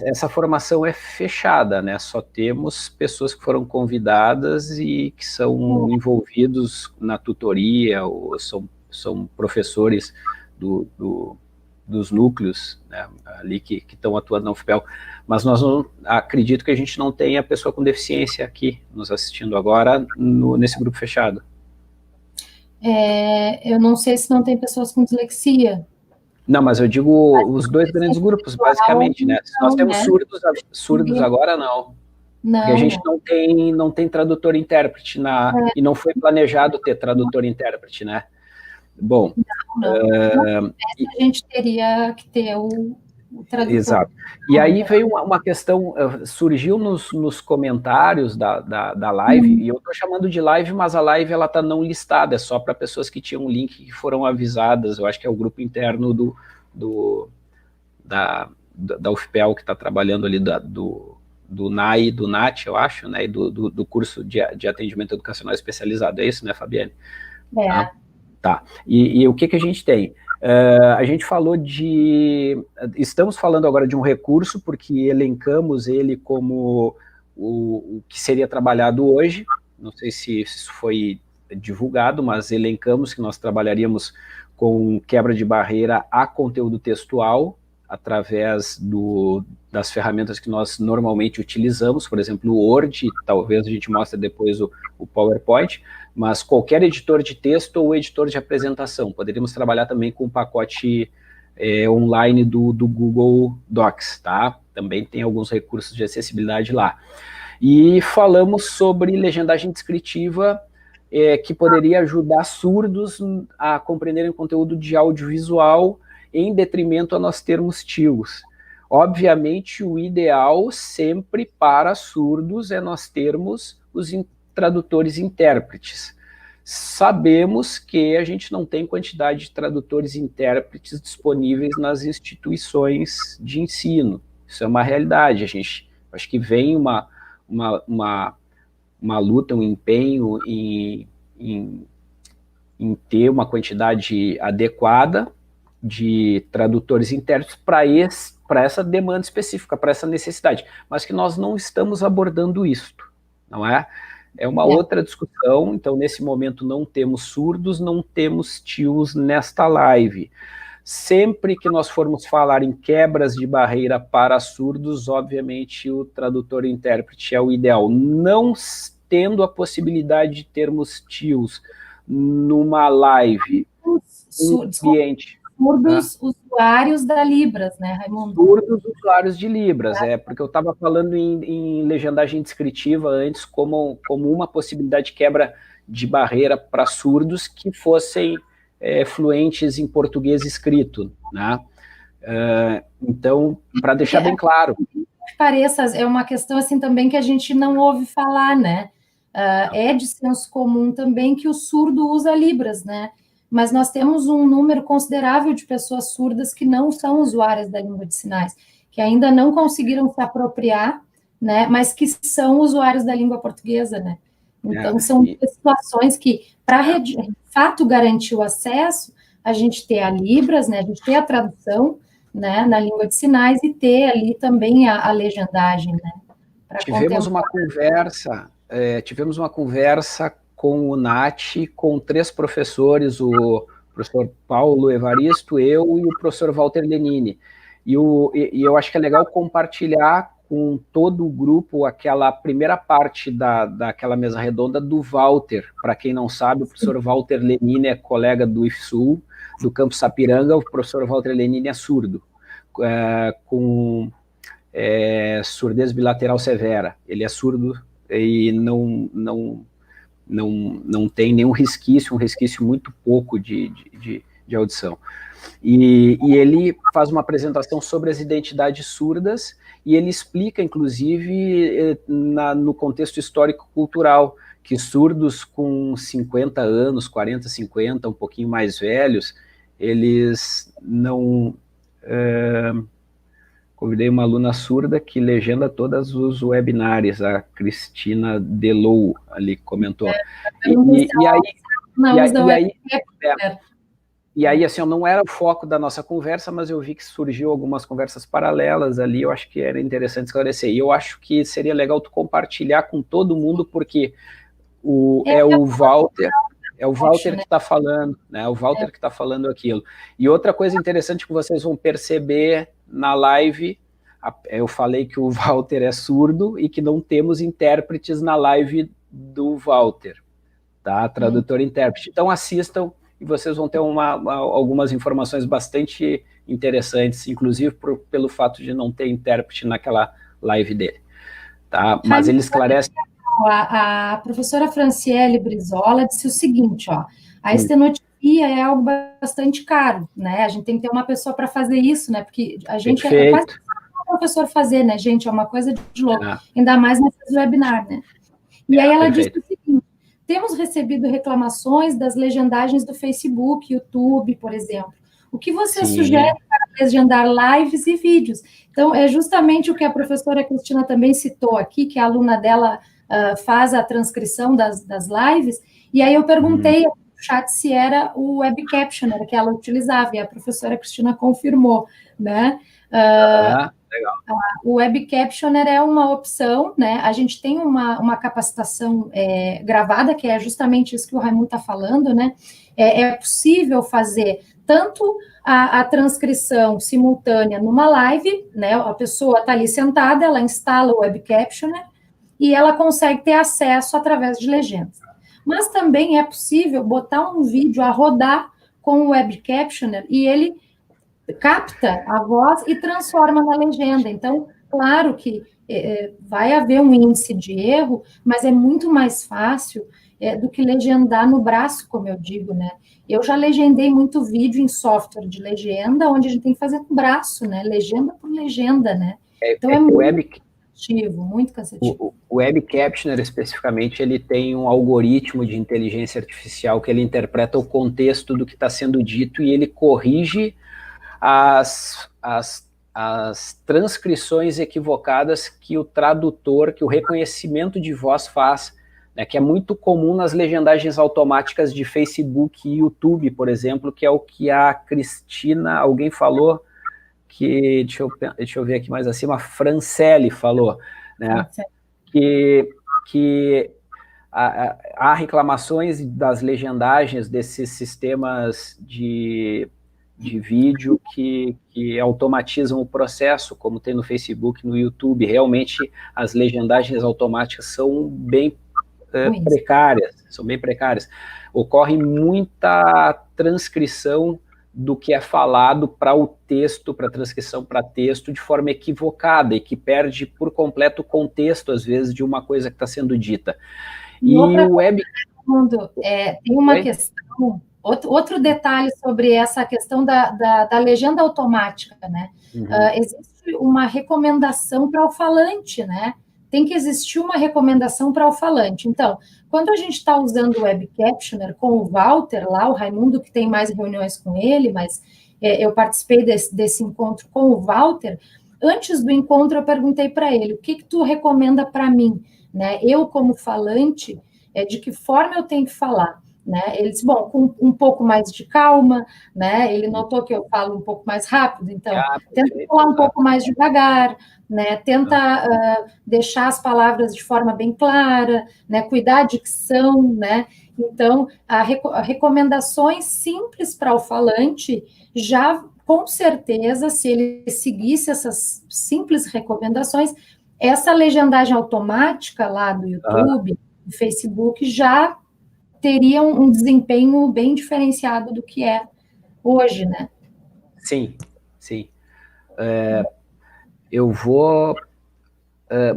Essa formação é fechada, né? Só temos pessoas que foram convidadas e que são envolvidos na tutoria, ou são professores dos núcleos, né, ali que estão atuando na UFPEL, mas nós não, acredito que a gente não tenha pessoa com deficiência aqui nos assistindo agora nesse grupo fechado. Eu não sei se não tem pessoas com dislexia. Não, mas eu digo os 2 grandes grupos, basicamente, né? Se nós temos surdos agora, não. Porque a gente não tem tradutor e intérprete, e não foi planejado ter tradutor e intérprete, né? Bom... a gente teria que ter o tradutor. Exato. E aí veio uma questão, surgiu nos comentários da live, e eu estou chamando de live, mas a live ela está não listada, é só para pessoas que tinham um link que foram avisadas, eu acho que é o grupo interno da UFPEL que está trabalhando ali, do NAI e do NAT, eu acho, né, e do curso de atendimento educacional especializado, é isso, né, Fabiane? Tá. E o que a gente tem? A gente falou estamos falando agora de um recurso, porque elencamos ele como o que seria trabalhado hoje, não sei se isso foi divulgado, mas elencamos que nós trabalharíamos com quebra de barreira a conteúdo textual, através das ferramentas que nós normalmente utilizamos, por exemplo, o Word, talvez a gente mostre depois o PowerPoint, mas qualquer editor de texto ou editor de apresentação. Poderíamos trabalhar também com o pacote online do Google Docs, tá? Também tem alguns recursos de acessibilidade lá. E falamos sobre legendagem descritiva, que poderia ajudar surdos a compreenderem conteúdo de audiovisual, em detrimento a nós termos TIOs. Obviamente, o ideal sempre para surdos é nós termos os tradutores e intérpretes. Sabemos que a gente não tem quantidade de tradutores e intérpretes disponíveis nas instituições de ensino. Isso é uma realidade. Acho que vem uma luta, um empenho em ter uma quantidade adequada de tradutores e intérpretes para essa demanda específica, para essa necessidade, mas que nós não estamos abordando isto, não é? É uma outra discussão, então nesse momento não temos surdos, não temos TIOs nesta live. Sempre que nós formos falar em quebras de barreira para surdos, obviamente o tradutor e intérprete é o ideal. Não tendo a possibilidade de termos TIOs numa live, um ambiente... Surdos usuários da Libras, né, Raimundo? Surdos usuários de Libras, porque eu estava falando em legendagem descritiva antes como uma possibilidade de quebra de barreira para surdos que fossem fluentes em português escrito, né? Então, para deixar bem claro. Pareça, é uma questão assim também que a gente não ouve falar, né? É de senso comum também que o surdo usa Libras, né? Mas nós temos um número considerável de pessoas surdas que não são usuárias da língua de sinais, que ainda não conseguiram se apropriar, né, mas que são usuários da língua portuguesa, né? Então, são situações que, para de fato garantir o acesso, a gente ter a Libras, né, a gente ter a tradução, né, na língua de sinais e ter ali também a legendagem, né? Tivemos uma conversa com o Nath, com 3 professores, o professor Paulo Evaristo, eu e o professor Walter Lenini. E eu acho que é legal compartilhar com todo o grupo aquela primeira parte daquela mesa redonda do Walter. Para quem não sabe, o professor Walter Lenini é colega do IFSU, do Campo Sapiranga. O professor Walter Lenini é surdo, com surdez bilateral severa. Ele é surdo e não tem nenhum resquício, um resquício muito pouco de audição. E ele faz uma apresentação sobre as identidades surdas, e ele explica, inclusive, no contexto histórico-cultural, que surdos com 50 anos, 40, 50, um pouquinho mais velhos, eles não... Convidei uma aluna surda que legenda todos os webinários, a Cristina Delou ali comentou. E aí, assim, não era o foco da nossa conversa, mas eu vi que surgiu algumas conversas paralelas ali, eu acho que era interessante esclarecer. E eu acho que seria legal tu compartilhar com todo mundo, porque o Walter que está falando, né? O Walter que está falando aquilo. E outra coisa interessante que vocês vão perceber na live, eu falei que o Walter é surdo e que não temos intérpretes na live do Walter, tá? Tradutor e intérprete. Então assistam e vocês vão ter algumas informações bastante interessantes, inclusive pelo fato de não ter intérprete naquela live dele, tá? Mas ele esclarece... A professora Franciele Brizola disse o seguinte, ó, a estenotipia é algo bastante caro, né? A gente tem que ter uma pessoa para fazer isso, né? Porque a gente é quase um professor fazer, né, gente? É uma coisa de louco, ainda mais nesses webinar, né? E aí ela disse o seguinte: temos recebido reclamações das legendagens do Facebook, YouTube, por exemplo. O que você sugere para legendar lives e vídeos? Então, é justamente o que a professora Cristina também citou aqui, que a aluna dela faz a transcrição das lives, e aí eu perguntei no chat se era o Web Captioner que ela utilizava, e a professora Cristina confirmou, né? Legal. O Web Captioner é uma opção, né? A gente tem uma capacitação gravada, que é justamente isso que o Raimundo está falando, né? É possível fazer tanto a transcrição simultânea numa live, né? A pessoa está ali sentada, ela instala o Web Captioner, e ela consegue ter acesso através de legendas. Mas também é possível botar um vídeo a rodar com o Web Captioner e ele capta a voz e transforma na legenda. Então, claro que vai haver um índice de erro, mas é muito mais fácil do que legendar no braço, como eu digo, né? Eu já legendei muito vídeo em software de legenda, onde a gente tem que fazer com o braço, né? Legenda por legenda, né? Então, muito cansativo. O Web Captioner, especificamente, ele tem um algoritmo de inteligência artificial que ele interpreta o contexto do que está sendo dito e ele corrige as transcrições equivocadas que o tradutor, que o reconhecimento de voz faz, né, que é muito comum nas legendagens automáticas de Facebook e YouTube, por exemplo, que é o que a Cristina, alguém falou, que, deixa eu ver aqui mais acima, a Franciele falou, né, que há reclamações das legendagens desses sistemas de vídeo que automatizam o processo, como tem no Facebook, no YouTube. Realmente, as legendagens automáticas são bem precárias, Ocorre muita transcrição do que é falado para o texto, para transcrição para texto, de forma equivocada, e que perde por completo o contexto, às vezes, de uma coisa que está sendo dita. E o web... tem uma questão, outro detalhe sobre essa questão da legenda automática, né? Existe uma recomendação para o falante, né? Tem que existir uma recomendação para o falante. Então, quando a gente está usando o Web Captioner com o Walter lá, o Raimundo, que tem mais reuniões com ele, mas eu participei desse encontro com o Walter, antes do encontro eu perguntei para ele, o que tu recomenda para mim? Né? Eu, como falante, de que forma eu tenho que falar? né? Ele disse, bom, com um pouco mais de calma, né? Ele notou que eu falo um pouco mais rápido, então tenta falar um pouco mais devagar, né? Tenta deixar as palavras de forma bem clara, né? Cuidar da dicção, né? Então, recomendações simples para o falante, já com certeza, se ele seguisse essas simples recomendações, essa legendagem automática lá do YouTube, do Facebook, já teria um desempenho bem diferenciado do que é hoje, né? Sim, sim. Eu vou...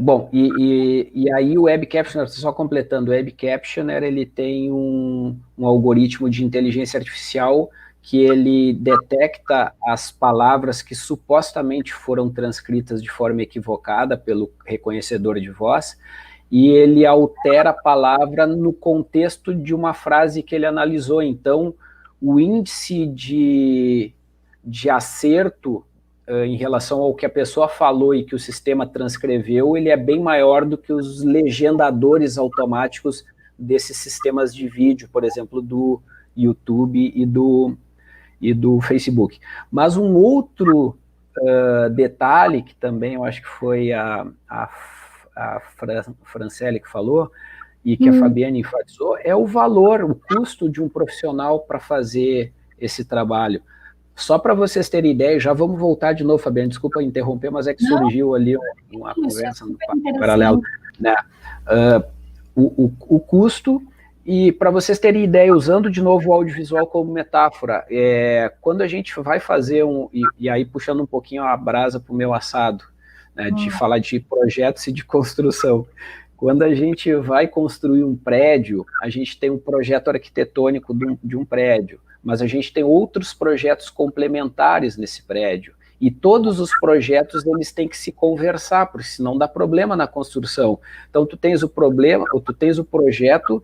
bom, e aí o Web Captioner, só completando, o Web Captioner, ele tem um algoritmo de inteligência artificial que ele detecta as palavras que supostamente foram transcritas de forma equivocada pelo reconhecedor de voz, e ele altera a palavra no contexto de uma frase que ele analisou. Então, o índice de acerto em relação ao que a pessoa falou e que o sistema transcreveu, ele é bem maior do que os legendadores automáticos desses sistemas de vídeo, por exemplo, do YouTube e do Facebook. Mas um outro detalhe, que também eu acho que foi a Franciele que falou, e que a Fabiane enfatizou, é o valor, o custo de um profissional para fazer esse trabalho. Só para vocês terem ideia, já vamos voltar de novo, Fabiane, desculpa interromper, mas é que surgiu ali uma conversa no paralelo, né? O custo, e para vocês terem ideia, usando de novo o audiovisual como metáfora, quando a gente vai fazer e aí puxando um pouquinho a brasa para o meu assado, né, de falar de projetos e de construção. Quando a gente vai construir um prédio, a gente tem um projeto arquitetônico de um prédio, mas a gente tem outros projetos complementares nesse prédio. E todos os projetos, eles têm que se conversar, porque senão dá problema na construção. Então, tu tens o projeto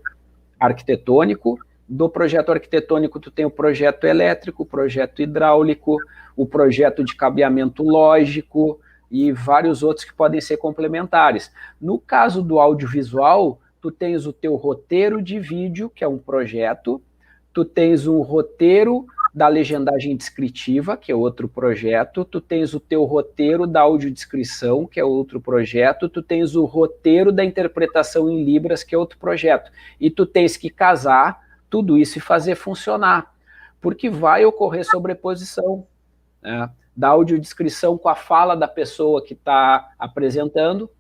arquitetônico, do projeto arquitetônico tu tem o projeto elétrico, o projeto hidráulico, o projeto de cabeamento lógico, e vários outros que podem ser complementares. No caso do audiovisual, tu tens o teu roteiro de vídeo, que é um projeto, tu tens um roteiro da legendagem descritiva, que é outro projeto, tu tens o teu roteiro da audiodescrição, que é outro projeto, tu tens o roteiro da interpretação em Libras, que é outro projeto. E tu tens que casar tudo isso e fazer funcionar, porque vai ocorrer sobreposição, né, da audiodescrição com a fala da pessoa que está apresentando,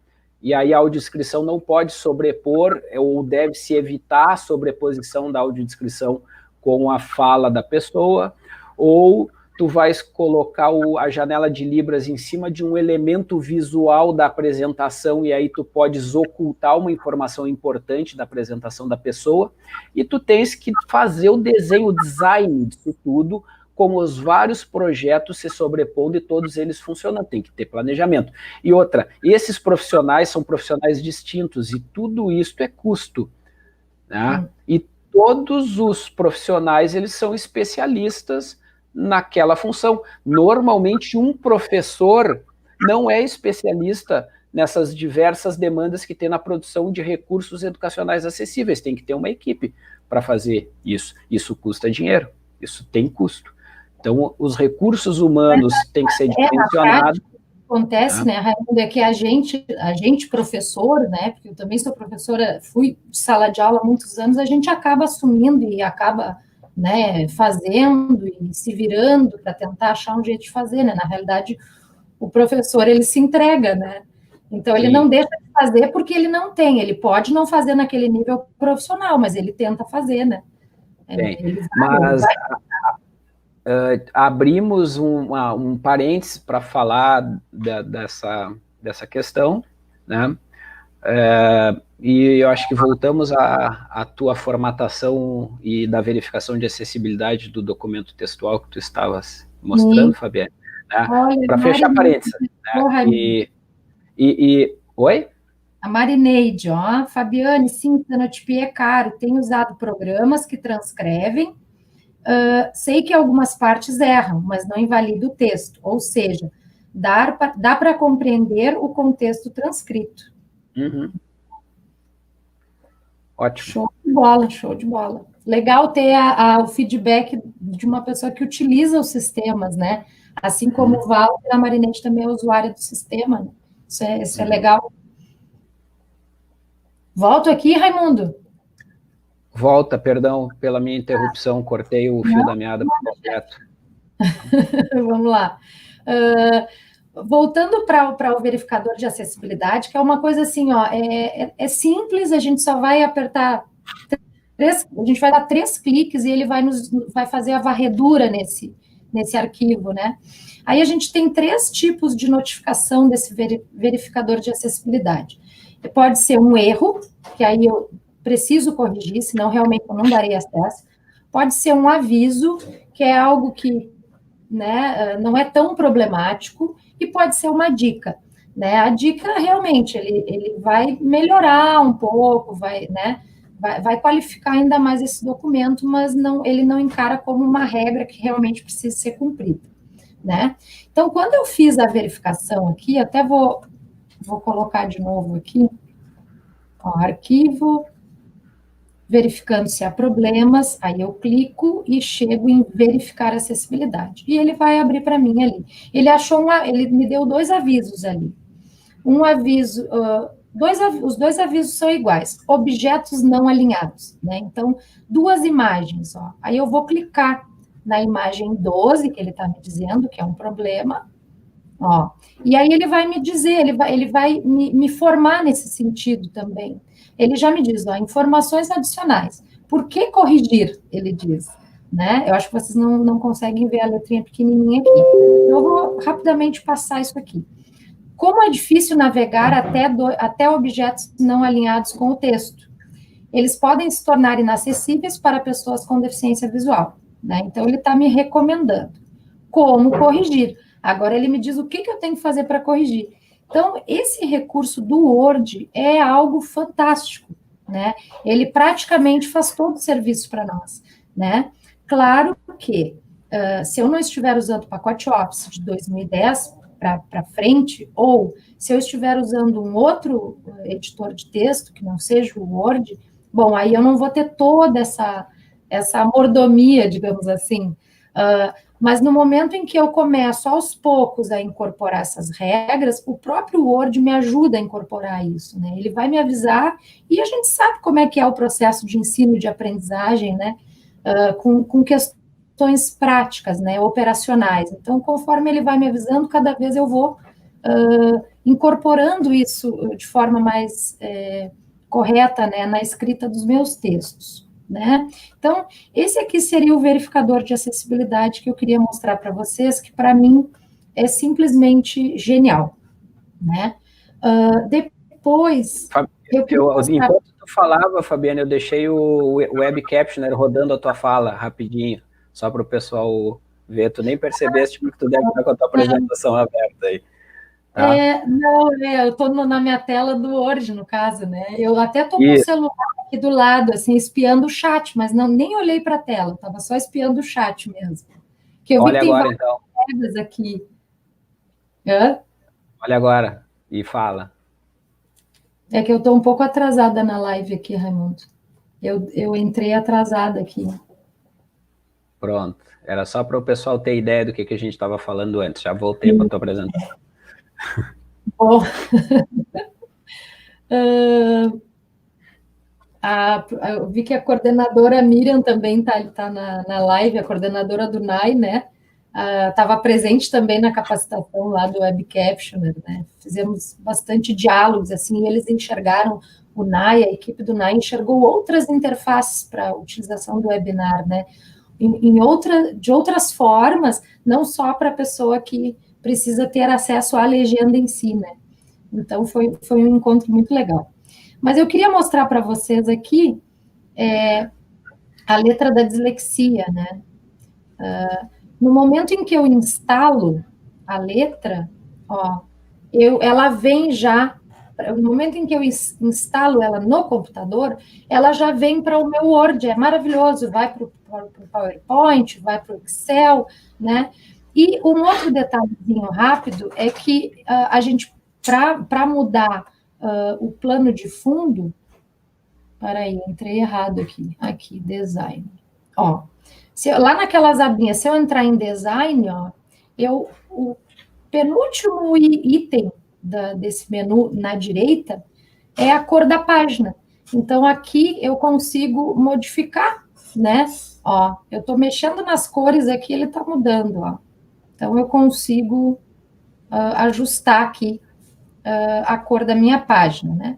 e aí a audiodescrição não pode sobrepor, ou deve-se evitar a sobreposição da audiodescrição com a fala da pessoa, ou tu vais colocar a janela de Libras em cima de um elemento visual da apresentação, e aí tu podes ocultar uma informação importante da apresentação da pessoa, e tu tens que fazer o desenho, o design disso tudo, como os vários projetos se sobrepondo e todos eles funcionam, tem que ter planejamento. E outra, esses profissionais são profissionais distintos, e tudo isso é custo, né? E todos os profissionais, eles são especialistas naquela função. Normalmente, um professor não é especialista nessas diversas demandas que tem na produção de recursos educacionais acessíveis, tem que ter uma equipe para fazer isso. Isso custa dinheiro, isso tem custo. Então, os recursos humanos têm que ser dimensionados. Acontece, né, Raimundo, é que a gente professor, né, porque eu também sou professora, fui de sala de aula há muitos anos, a gente acaba assumindo e acaba, né, fazendo e se virando para tentar achar um jeito de fazer, né, na realidade, o professor, ele se entrega, né, então ele não deixa de fazer porque ele não tem, ele pode não fazer naquele nível profissional, mas ele tenta fazer, né. Mas abrimos um parênteses para falar dessa questão, né? E eu acho que voltamos à tua formatação e da verificação de acessibilidade do documento textual que tu estavas mostrando, Fabiane, né? Para fechar parênteses. Né? Oi? A Marineide, ó, Fabiane, sim, Sanotipi é caro, tem usado programas que transcrevem. Sei que algumas partes erram, mas não invalida o texto, ou seja, dá para compreender o contexto transcrito. Ótimo. Show de bola. legal ter o feedback de uma pessoa que utiliza os sistemas, né? Assim como o Walter, a Marinete também é usuária do sistema, né? Isso é legal. Volto aqui, Raimundo. Volta, perdão pela minha interrupção, cortei o fio da meada por completo. Vamos lá. Voltando para o verificador de acessibilidade, que é uma coisa assim, ó, é simples, a gente só vai apertar a gente vai dar 3 cliques e ele vai fazer a varredura nesse arquivo, né? Aí a gente tem 3 tipos de notificação desse verificador de acessibilidade. Pode ser um erro, que aí eu preciso corrigir, senão realmente eu não darei acesso. Pode ser um aviso, que é algo que, né, não é tão problemático, e pode ser uma dica, né? A dica realmente ele vai melhorar um pouco, né? Vai qualificar ainda mais esse documento, mas ele não encara como uma regra que realmente precisa ser cumprida, né? Então, quando eu fiz a verificação aqui, até vou colocar de novo aqui, ó, arquivo, verificando se há problemas, aí eu clico e chego em verificar acessibilidade. E ele vai abrir para mim ali. Ele me deu 2 avisos ali. Um aviso, os 2 avisos são iguais, objetos não alinhados, né? Então, 2 imagens, ó. Aí eu vou clicar na imagem 12, que ele está me dizendo que é um problema, ó. E aí ele vai me dizer, ele vai me formar nesse sentido também. Ele já me diz, ó, informações adicionais. Por que corrigir? Ele diz, né? Eu acho que vocês não conseguem ver a letrinha pequenininha aqui. Eu vou rapidamente passar isso aqui. Como é difícil navegar até objetos não alinhados com o texto? Eles podem se tornar inacessíveis para pessoas com deficiência visual, né? Então, ele está me recomendando como corrigir. Agora, ele me diz o que eu tenho que fazer para corrigir. Então, esse recurso do Word é algo fantástico, né? Ele praticamente faz todo o serviço para nós, né? Claro que, se eu não estiver usando o pacote Office de 2010 para frente, ou se eu estiver usando um outro editor de texto, que não seja o Word, bom, aí eu não vou ter toda essa mordomia, digamos assim. Mas no momento em que eu começo aos poucos a incorporar essas regras, o próprio Word me ajuda a incorporar isso, né? Ele vai me avisar, e a gente sabe como é que é o processo de ensino e de aprendizagem, né? Com questões práticas, né? Operacionais. Então, conforme ele vai me avisando, cada vez eu vou incorporando isso de forma mais correta, né? Na escrita dos meus textos. Né? Então, esse aqui seria o verificador de acessibilidade que eu queria mostrar para vocês, que para mim é simplesmente genial, né? Depois... Enquanto tu falava, Fabiana, eu deixei o Web Captioner rodando a tua fala rapidinho, só para o pessoal ver. Tu nem percebeste, porque tu deve estar com a tua apresentação aberta aí. Tá? Eu estou na minha tela do Word, no caso, né? Eu até estou com o celular aqui do lado, assim, espiando o chat, mas nem olhei para a tela, estava só espiando o chat mesmo. Que eu vi Olha que tem agora, então. regras aqui. Olha agora e fala. É que eu estou um pouco atrasada na live aqui, Raimundo. Eu entrei atrasada aqui. Pronto. Era só para o pessoal ter ideia do que a gente estava falando antes. Já voltei para a tua apresentação. Bom, eu vi que a coordenadora Miriam também está na live, a coordenadora do NAI, né? Estava presente também na capacitação lá do Web Captioner, né? Fizemos bastante diálogos, assim, e eles enxergaram o NAI, a equipe do NAI enxergou outras interfaces para a utilização do webinar, né? De outras formas, não só para a pessoa que precisa ter acesso à legenda em si, né? Então, foi um encontro muito legal. Mas eu queria mostrar para vocês aqui a letra da dislexia, né? No momento em que eu instalo a letra, ó, ela vem já, no momento em que eu instalo ela no computador, ela já vem para o meu Word, é maravilhoso, vai para o PowerPoint, vai para o Excel, né? E um outro detalhezinho rápido é que a gente, para mudar o plano de fundo, Peraí, entrei errado aqui. Aqui, design. Ó, lá naquelas abinhas, se eu entrar em design, ó, o penúltimo item desse menu na direita é a cor da página. Então, aqui eu consigo modificar, né? Ó, eu estou mexendo nas cores aqui, ele está mudando, ó. Então, eu consigo ajustar aqui a cor da minha página, né?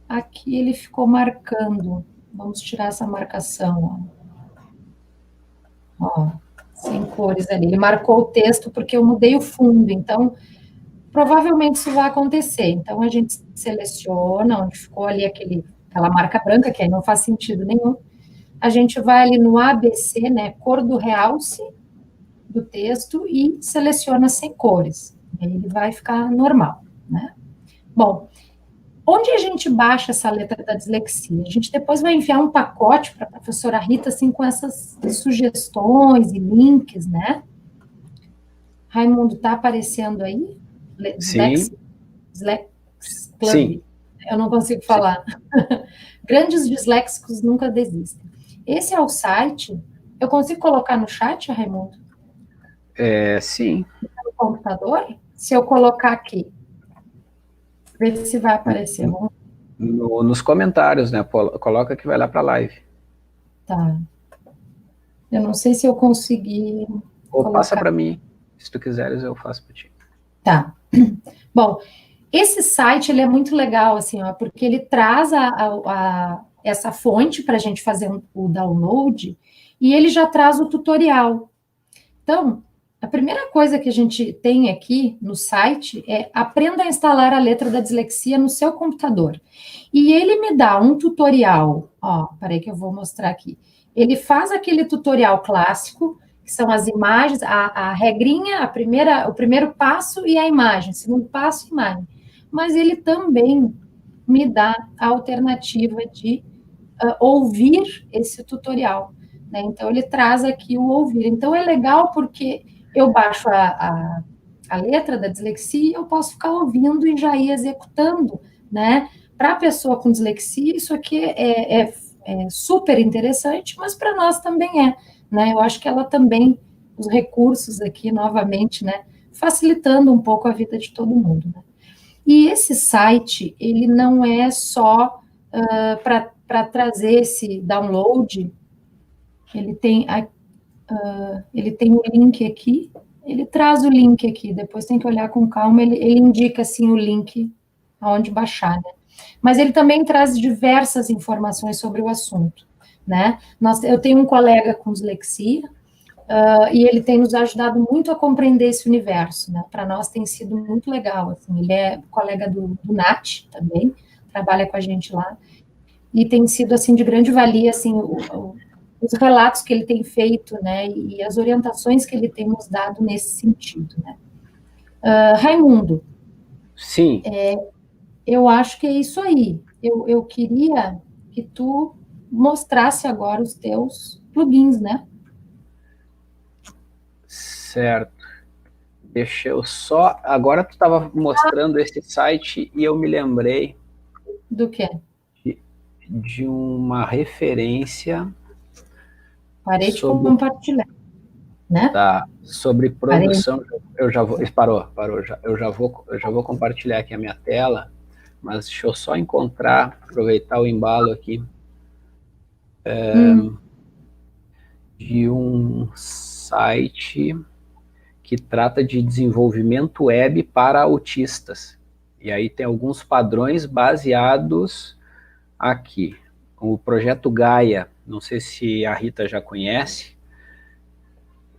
Aqui ele ficou marcando. Vamos tirar essa marcação, ó. Ó, sem cores ali. Ele marcou o texto porque eu mudei o fundo, então provavelmente isso vai acontecer. Então a gente seleciona onde ficou ali aquela marca branca, que aí não faz sentido nenhum. A gente vai ali no ABC, né, cor do realce do texto e seleciona sem cores. Aí ele vai ficar normal, né? Bom, onde a gente baixa essa letra da dislexia? A gente depois vai enviar um pacote para a professora Rita, assim, com essas sugestões e links, né? Raimundo, tá aparecendo aí? Sim. Dislex Club. Sim. Eu não consigo falar. Grandes disléxicos nunca desistem. Esse é o site. Eu consigo colocar no chat, Raimundo? Sim. No computador? Se eu colocar aqui, ver se vai aparecer. Nos comentários, né? Coloca que vai lá para a live. Tá. Eu não sei se eu consegui. Ou passa para mim. Se tu quiseres, eu faço para ti. Tá. Bom, esse site ele é muito legal, assim, ó, porque ele traz essa fonte para a gente fazer o download e ele já traz o tutorial. Então, a primeira coisa que a gente tem aqui no site é aprenda a instalar a letra da dislexia no seu computador. E ele me dá um tutorial, ó, peraí que eu vou mostrar aqui. Ele faz aquele tutorial clássico, que são as imagens, a regrinha, o primeiro passo e a imagem, segundo passo, imagem. Mas ele também me dá a alternativa de ouvir esse tutorial, né? Então, ele traz aqui o ouvir. Então, é legal porque eu baixo a letra da dislexia e eu posso ficar ouvindo e já ir executando, né? Para a pessoa com dislexia, isso aqui é super interessante, mas para nós também né? Eu acho que ela também, os recursos aqui, novamente, né? Facilitando um pouco a vida de todo mundo, né? E esse site, ele não é só para trazer esse download, ele tem um link aqui, ele traz o link aqui, depois tem que olhar com calma, ele indica, assim, o link aonde baixar, né? Mas ele também traz diversas informações sobre o assunto, né? Eu tenho um colega com dislexia, e ele tem nos ajudado muito a compreender esse universo, né? Para nós tem sido muito legal, assim, ele é colega do Nat também, trabalha com a gente lá, e tem sido, assim, de grande valia, assim, os relatos que ele tem feito, né, e as orientações que ele tem nos dado nesse sentido, né. Raimundo. Sim. Eu acho que é isso aí. Eu queria que tu mostrasse agora os teus plugins, né? Certo. Deixa eu só... Agora tu estava mostrando esse site e eu me lembrei... Do quê? De uma referência... Parei de compartilhar, né? Tá, sobre produção... Eu já vou... Parou. Eu já vou compartilhar aqui a minha tela, mas deixa eu só encontrar, aproveitar o embalo aqui, de um site que trata de desenvolvimento web para autistas. E aí tem alguns padrões baseados aqui. O projeto Gaia, não sei se a Rita já conhece,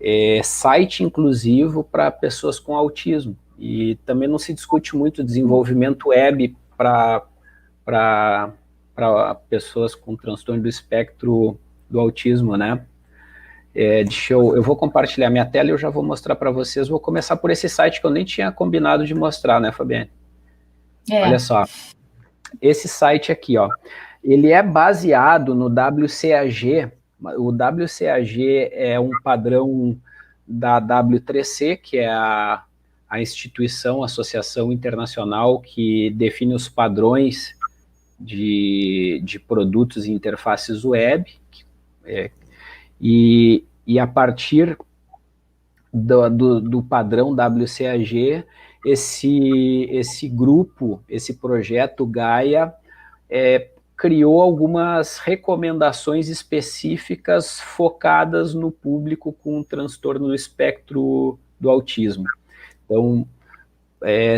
é site inclusivo para pessoas com autismo. E também não se discute muito desenvolvimento web para pessoas com transtorno do espectro do autismo, né? Eu vou compartilhar minha tela e eu já vou mostrar para vocês. Vou começar por esse site que eu nem tinha combinado de mostrar, né, Fabiane? Olha só, esse site aqui, ó, ele é baseado no WCAG. O WCAG é um padrão da W3C, que é a instituição, a associação internacional que define os padrões de produtos e interfaces web, e a partir do padrão WCAG, esse grupo, esse projeto Gaia, criou algumas recomendações específicas focadas no público com transtorno do espectro do autismo. Então,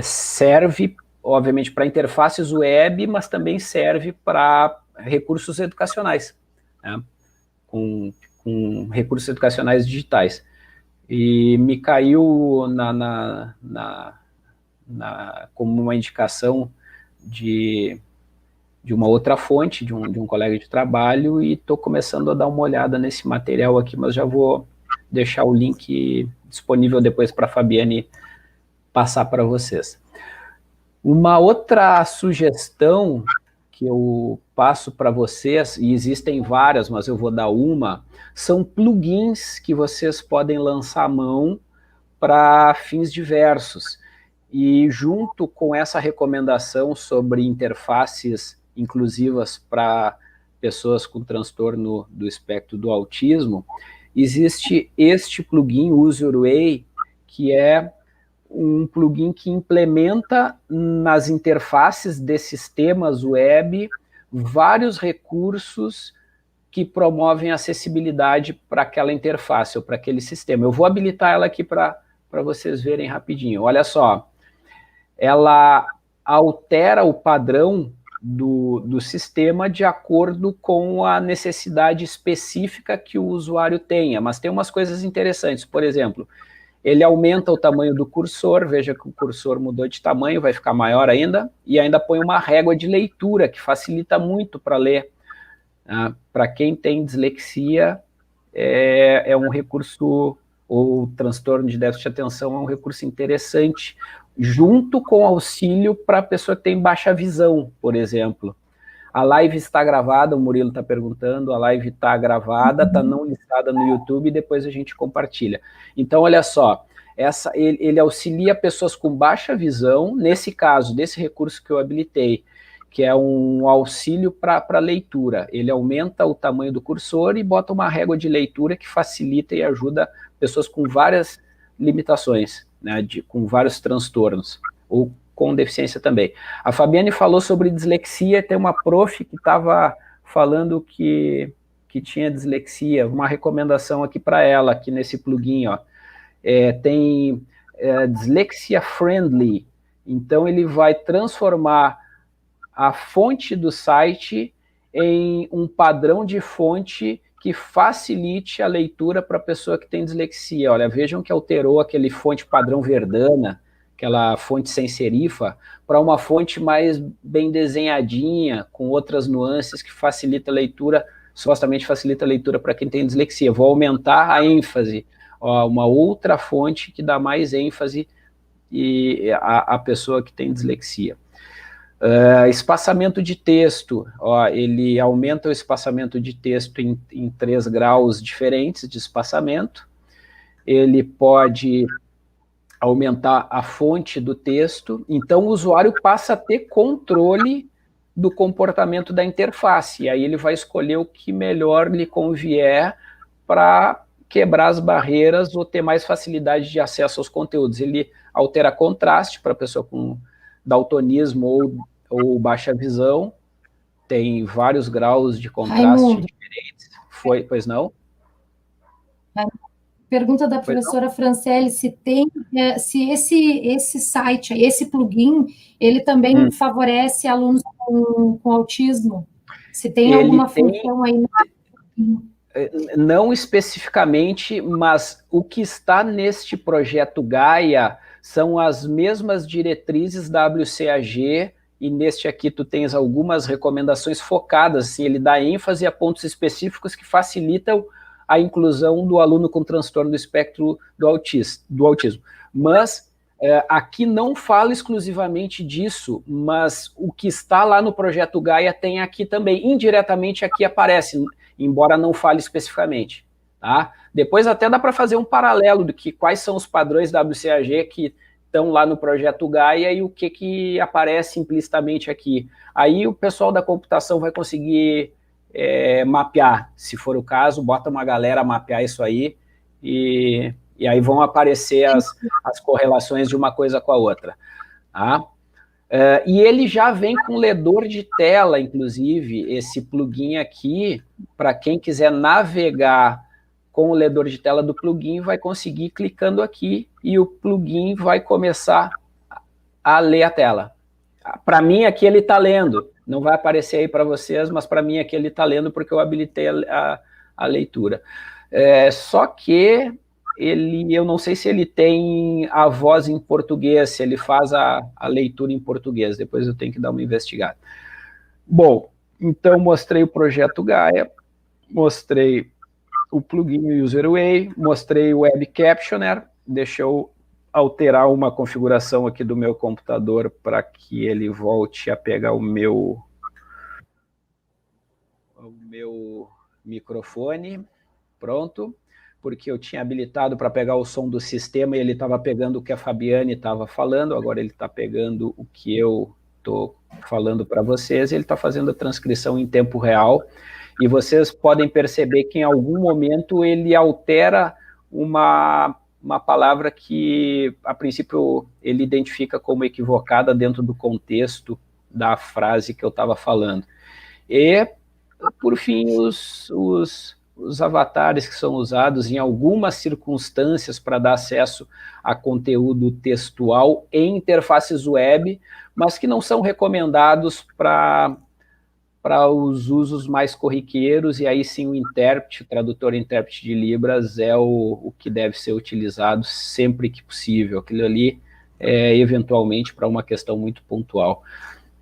serve, obviamente, para interfaces web, mas também serve para recursos educacionais, né? com recursos educacionais digitais. E me caiu como uma indicação de uma outra fonte, de um colega de trabalho, e estou começando a dar uma olhada nesse material aqui, mas já vou deixar o link disponível depois para a Fabiane passar para vocês. Uma outra sugestão que eu passo para vocês, e existem várias, mas eu vou dar uma, são plugins que vocês podem lançar a mão para fins diversos. E junto com essa recomendação sobre interfaces inclusivas para pessoas com transtorno do espectro do autismo, existe este plugin, Use Your Way, que é um plugin que implementa nas interfaces de sistemas web vários recursos que promovem acessibilidade para aquela interface ou para aquele sistema. Eu vou habilitar ela aqui para vocês verem rapidinho. Olha só, ela altera o padrão do sistema de acordo com a necessidade específica que o usuário tenha, mas tem umas coisas interessantes. Por exemplo, ele aumenta o tamanho do cursor, veja que o cursor mudou de tamanho, vai ficar maior ainda, e ainda põe uma régua de leitura, que facilita muito para ler. Para quem tem dislexia, é um recurso, ou transtorno de déficit de atenção, é um recurso interessante, junto com auxílio para a pessoa que tem baixa visão, por exemplo. A live está gravada, o Murilo está perguntando, a live está gravada, está não listada no YouTube, e depois a gente compartilha. Então, olha só, ele auxilia pessoas com baixa visão, nesse caso, desse recurso que eu habilitei, que é um auxílio para leitura. Ele aumenta o tamanho do cursor e bota uma régua de leitura que facilita e ajuda pessoas com várias limitações, né, com vários transtornos, ou com deficiência também. A Fabiane falou sobre dislexia, tem uma prof que estava falando que tinha dislexia, uma recomendação aqui para ela, aqui nesse plugin, ó. Tem Dyslexia Friendly, então ele vai transformar a fonte do site em um padrão de fonte que facilite a leitura para a pessoa que tem dislexia. Olha, vejam que alterou aquele fonte padrão Verdana, aquela fonte sem serifa, para uma fonte mais bem desenhadinha, com outras nuances que facilita a leitura, supostamente facilita a leitura para quem tem dislexia. Vou aumentar a ênfase, ó, uma outra fonte que dá mais ênfase à pessoa que tem dislexia. Espaçamento de texto, ó, ele aumenta o espaçamento de texto em 3 graus diferentes de espaçamento. Ele pode aumentar a fonte do texto, então o usuário passa a ter controle do comportamento da interface, e aí ele vai escolher o que melhor lhe convier para quebrar as barreiras ou ter mais facilidade de acesso aos conteúdos. Ele altera contraste para a pessoa com daltonismo ou baixa visão, tem vários graus de contraste diferentes. Pois não? Pergunta da professora Franciele se esse site, esse plugin, ele também favorece alunos com autismo? Se tem alguma função aí? Não especificamente, mas o que está neste projeto Gaia são as mesmas diretrizes WCAG, e neste aqui tu tens algumas recomendações focadas, assim, ele dá ênfase a pontos específicos que facilitam a inclusão do aluno com transtorno do espectro do autismo. Mas aqui não fala exclusivamente disso, mas o que está lá no projeto Gaia tem aqui também, indiretamente aqui aparece, embora não fale especificamente. Tá? Depois até dá para fazer um paralelo de quais são os padrões WCAG que estão lá no projeto Gaia e o que aparece implicitamente aqui. Aí o pessoal da computação vai conseguir mapear, se for o caso, bota uma galera a mapear isso aí, e aí vão aparecer as correlações de uma coisa com a outra. Tá? E ele já vem com ledor de tela, inclusive, esse plugin aqui, para quem quiser navegar com o ledor de tela do plugin, vai conseguir clicando aqui, e o plugin vai começar a ler a tela. Para mim, aqui ele está lendo, não vai aparecer aí para vocês, mas para mim aqui ele está lendo porque eu habilitei a leitura. Só que eu não sei se ele tem a voz em português, se ele faz a leitura em português, depois eu tenho que dar uma investigada. Bom, então mostrei o projeto Gaia, mostrei o plugin UserWay, mostrei o Web Captioner, deixa eu alterar uma configuração aqui do meu computador para que ele volte a pegar o meu microfone, pronto, porque eu tinha habilitado para pegar o som do sistema e ele estava pegando o que a Fabiane estava falando, agora ele está pegando o que eu estou falando para vocês, e ele está fazendo a transcrição em tempo real, e vocês podem perceber que em algum momento ele altera uma palavra que, a princípio, ele identifica como equivocada dentro do contexto da frase que eu estava falando. E, por fim, os avatares que são usados em algumas circunstâncias para dar acesso a conteúdo textual em interfaces web, mas que não são recomendados para os usos mais corriqueiros, e aí sim o intérprete, o tradutor e intérprete de Libras é o que deve ser utilizado sempre que possível. Aquilo ali é eventualmente para uma questão muito pontual.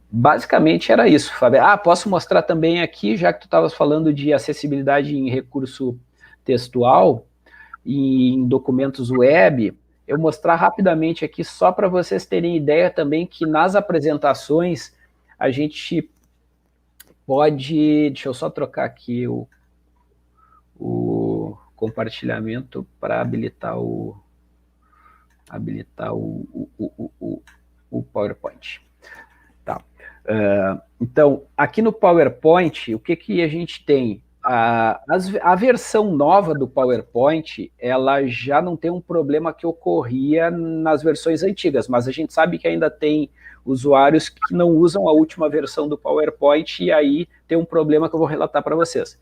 Basicamente era isso, Fábio. Posso mostrar também aqui, já que tu estavas falando de acessibilidade em recurso textual e em documentos web, eu mostrar rapidamente aqui, só para vocês terem ideia também que nas apresentações a gente pode... Deixa eu só trocar aqui o compartilhamento para habilitar o PowerPoint. Tá. Então, aqui no PowerPoint, o que a gente tem? A versão nova do PowerPoint, ela já não tem um problema que ocorria nas versões antigas, mas a gente sabe que ainda tem usuários que não usam a última versão do PowerPoint, e aí tem um problema que eu vou relatar para vocês.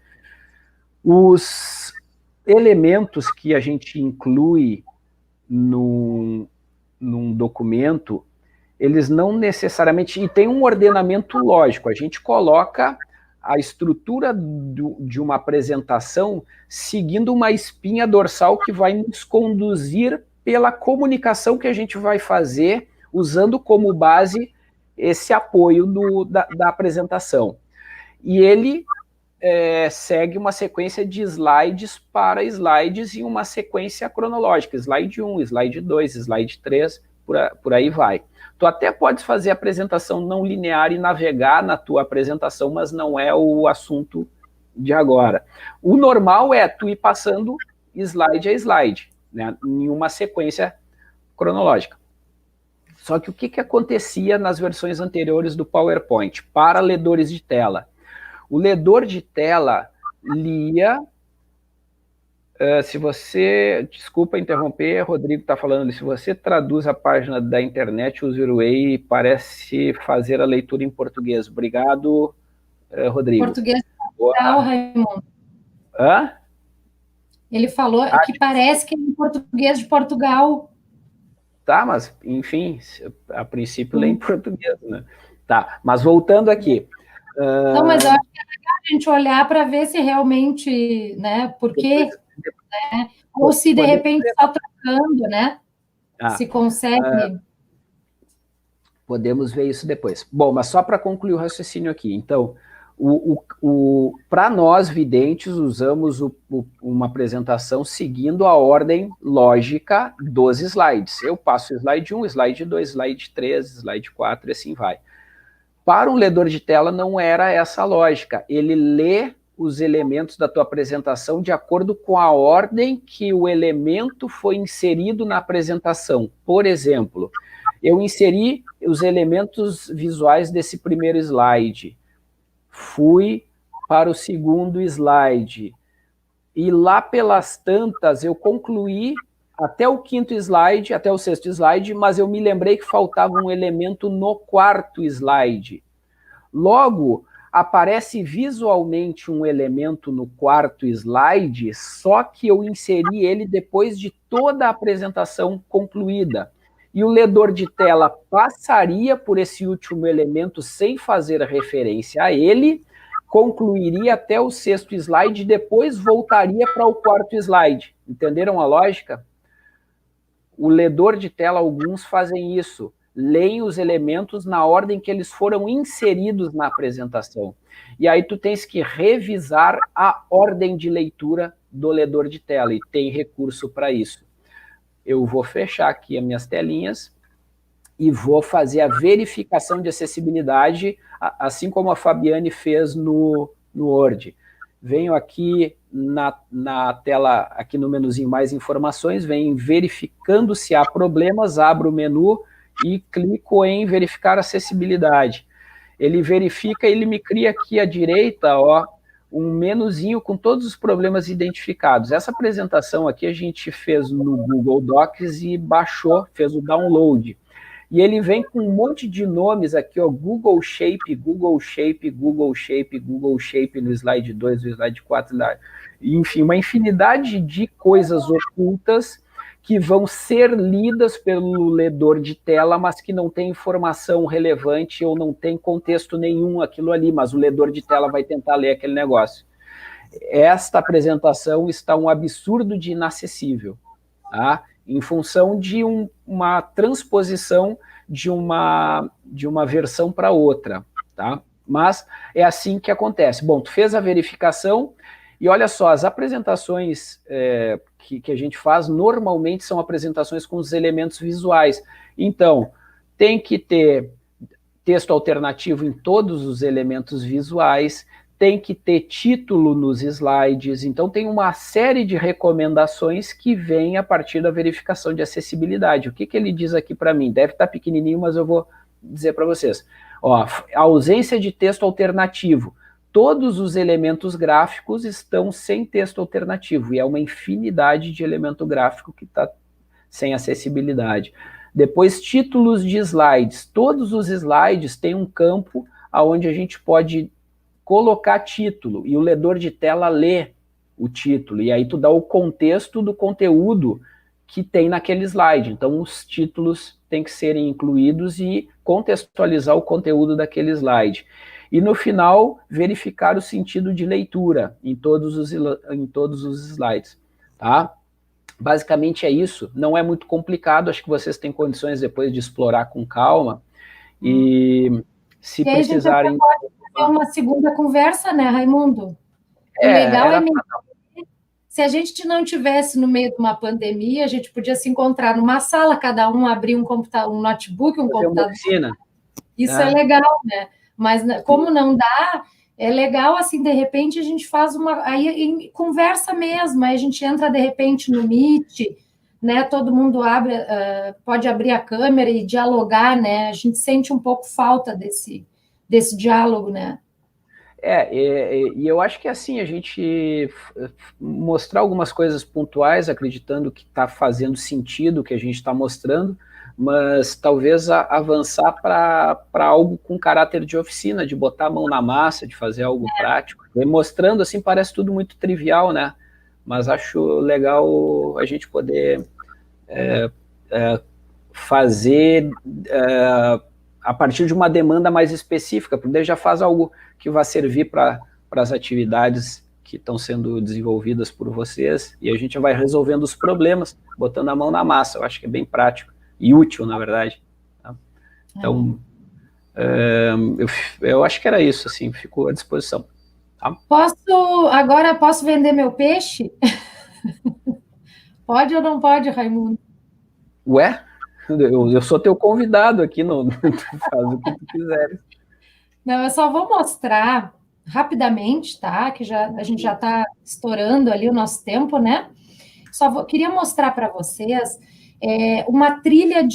Os elementos que a gente inclui num documento, eles não necessariamente... E tem um ordenamento lógico, a gente coloca a estrutura de uma apresentação seguindo uma espinha dorsal que vai nos conduzir pela comunicação que a gente vai fazer, usando como base esse apoio da apresentação. E ele segue uma sequência de slides para slides em uma sequência cronológica, slide 1, slide 2, slide 3, por aí vai. Tu até podes fazer a apresentação não linear e navegar na tua apresentação, mas não é o assunto de agora. O normal é tu ir passando slide a slide, né, em uma sequência cronológica. Só que o que acontecia nas versões anteriores do PowerPoint para ledores de tela? O ledor de tela lia... se você... Desculpa interromper, Rodrigo está falando ali. Se você traduz a página da internet, o UserWay parece fazer a leitura em português. Obrigado, Rodrigo. Português de Portugal, Raimundo. Hã? Ele falou que parece que é em português de Portugal. Tá, mas, enfim, a princípio lê em português, né? Tá, mas voltando aqui. Não, mas eu acho que é legal a gente olhar para ver se realmente, né, porque... né, ou se de repente está trocando, né? Se consegue... Podemos ver isso depois. Bom, mas só para concluir o raciocínio aqui. Então, para nós, videntes, usamos uma apresentação seguindo a ordem lógica dos slides. Eu passo o slide 1, slide 2, slide 3, slide 4, e assim vai. Para um ledor de tela não era essa a lógica. Ele lê os elementos da tua apresentação de acordo com a ordem que o elemento foi inserido na apresentação. Por exemplo, eu inseri os elementos visuais desse primeiro slide, fui para o segundo slide, e lá pelas tantas eu concluí até o quinto slide, até o sexto slide, mas eu me lembrei que faltava um elemento no quarto slide. Logo, aparece visualmente um elemento no quarto slide, só que eu inseri ele depois de toda a apresentação concluída. E o ledor de tela passaria por esse último elemento sem fazer referência a ele, concluiria até o sexto slide e depois voltaria para o quarto slide. Entenderam a lógica? O ledor de tela, alguns fazem isso. Leem os elementos na ordem que eles foram inseridos na apresentação. E aí tu tens que revisar a ordem de leitura do ledor de tela, e tem recurso para isso. Eu vou fechar aqui as minhas telinhas e vou fazer a verificação de acessibilidade, assim como a Fabiane fez no Word. Venho aqui na tela, aqui no menuzinho mais informações, venho verificando se há problemas, abro o menu e clico em verificar acessibilidade. Ele verifica, ele me cria aqui à direita, ó, um menuzinho com todos os problemas identificados. Essa apresentação aqui a gente fez no Google Docs e baixou, fez o download. E ele vem com um monte de nomes aqui, ó, Google Shape, Google Shape, Google Shape, Google Shape no slide 2, no slide 4, enfim, uma infinidade de coisas ocultas que vão ser lidas pelo ledor de tela, mas que não tem informação relevante ou não tem contexto nenhum aquilo ali, mas o ledor de tela vai tentar ler aquele negócio. Esta apresentação está um absurdo de inacessível, tá? Em função de uma transposição de uma versão para outra, tá? Mas é assim que acontece. Bom, tu fez a verificação e olha só, as apresentações que a gente faz normalmente são apresentações com os elementos visuais. Então, tem que ter texto alternativo em todos os elementos visuais, tem que ter título nos slides, então tem uma série de recomendações que vêm a partir da verificação de acessibilidade. O que ele diz aqui para mim? Deve estar pequenininho, mas eu vou dizer para vocês. Ó, a ausência de texto alternativo. Todos os elementos gráficos estão sem texto alternativo, e é uma infinidade de elemento gráfico que está sem acessibilidade. Depois, títulos de slides. Todos os slides têm um campo onde a gente pode colocar título, e o ledor de tela lê o título, e aí tu dá o contexto do conteúdo que tem naquele slide. Então, os títulos têm que serem incluídos e contextualizar o conteúdo daquele slide. E no final, verificar o sentido de leitura em todos os slides, tá? Basicamente é isso, não é muito complicado, acho que vocês têm condições depois de explorar com calma, e se e aí, precisarem... gente, pode fazer uma segunda conversa, né, Raimundo? O legal é se a gente não tivesse no meio de uma pandemia, a gente podia se encontrar numa sala, cada um abrir um computador, um notebook, um computador. Isso é legal, né? Mas como não dá, é legal, assim, de repente a gente faz aí conversa mesmo, aí a gente entra de repente no Meet, né? Todo mundo pode abrir a câmera e dialogar, né? A gente sente um pouco falta desse diálogo, né? E eu acho que assim, a gente mostrar algumas coisas pontuais, acreditando que está fazendo sentido o que a gente está mostrando, mas talvez avançar para algo com caráter de oficina, de botar a mão na massa, de fazer algo prático. E mostrando assim, parece tudo muito trivial, né? Mas acho legal a gente poder fazer a partir de uma demanda mais específica, porque daí já faz algo que vai servir para as atividades que estão sendo desenvolvidas por vocês, e a gente vai resolvendo os problemas, botando a mão na massa. Eu acho que é bem prático e útil, na verdade. Tá? Então, eu acho que era isso, assim, fico à disposição. Tá? Agora posso vender meu peixe? Pode ou não pode, Raimundo? Ué? Eu sou teu convidado aqui, tu faz o que tu quiser. Não, eu só vou mostrar rapidamente, tá? Que a gente já está estourando ali o nosso tempo, né? Queria mostrar para vocês uma trilha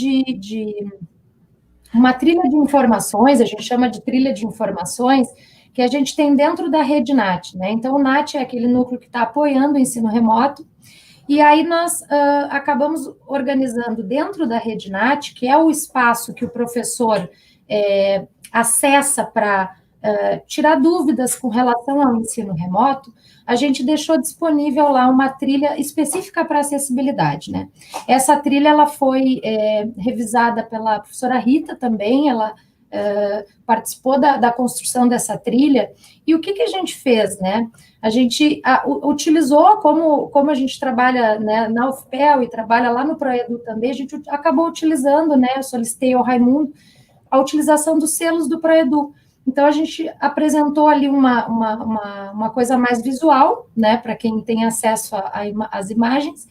uma trilha de informações, a gente chama de trilha de informações, que a gente tem dentro da rede NAT, né? Então, o NAT é aquele núcleo que está apoiando o ensino remoto, e aí nós acabamos organizando dentro da rede NAT, que é o espaço que o professor acessa para tirar dúvidas com relação ao ensino remoto, a gente deixou disponível lá uma trilha específica para acessibilidade, né? Essa trilha, ela foi revisada pela professora Rita também, ela participou da construção dessa trilha, e o que a gente fez, né? A gente utilizou, como a gente trabalha, né, na UFPEL e trabalha lá no Proedu também, a gente acabou utilizando, né, eu solicitei ao Raimundo, a utilização dos selos do Proedu. Então, a gente apresentou ali uma coisa mais visual, né, para quem tem acesso às imagens,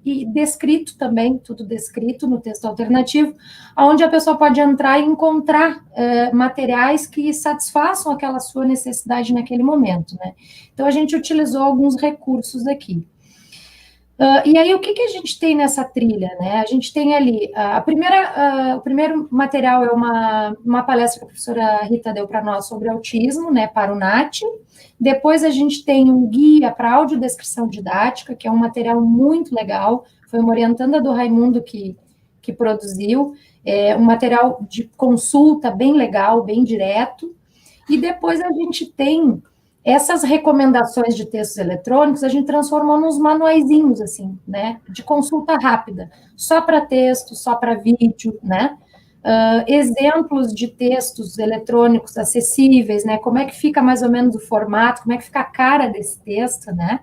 e descrito também, tudo descrito no texto alternativo, onde a pessoa pode entrar e encontrar materiais que satisfaçam aquela sua necessidade naquele momento, né? Então, a gente utilizou alguns recursos aqui. E aí, o que a gente tem nessa trilha, né? A gente tem ali, o primeiro material é uma palestra que a professora Rita deu para nós sobre autismo, né, para o NAT. Depois a gente tem um guia para audiodescrição didática, que é um material muito legal, foi uma orientanda do Raimundo que produziu, um material de consulta bem legal, bem direto. E depois a gente tem essas recomendações de textos eletrônicos, a gente transformou nos manuaizinhos, assim, né, de consulta rápida, só para texto, só para vídeo, né, exemplos de textos eletrônicos acessíveis, né, como é que fica mais ou menos o formato, como é que fica a cara desse texto, né,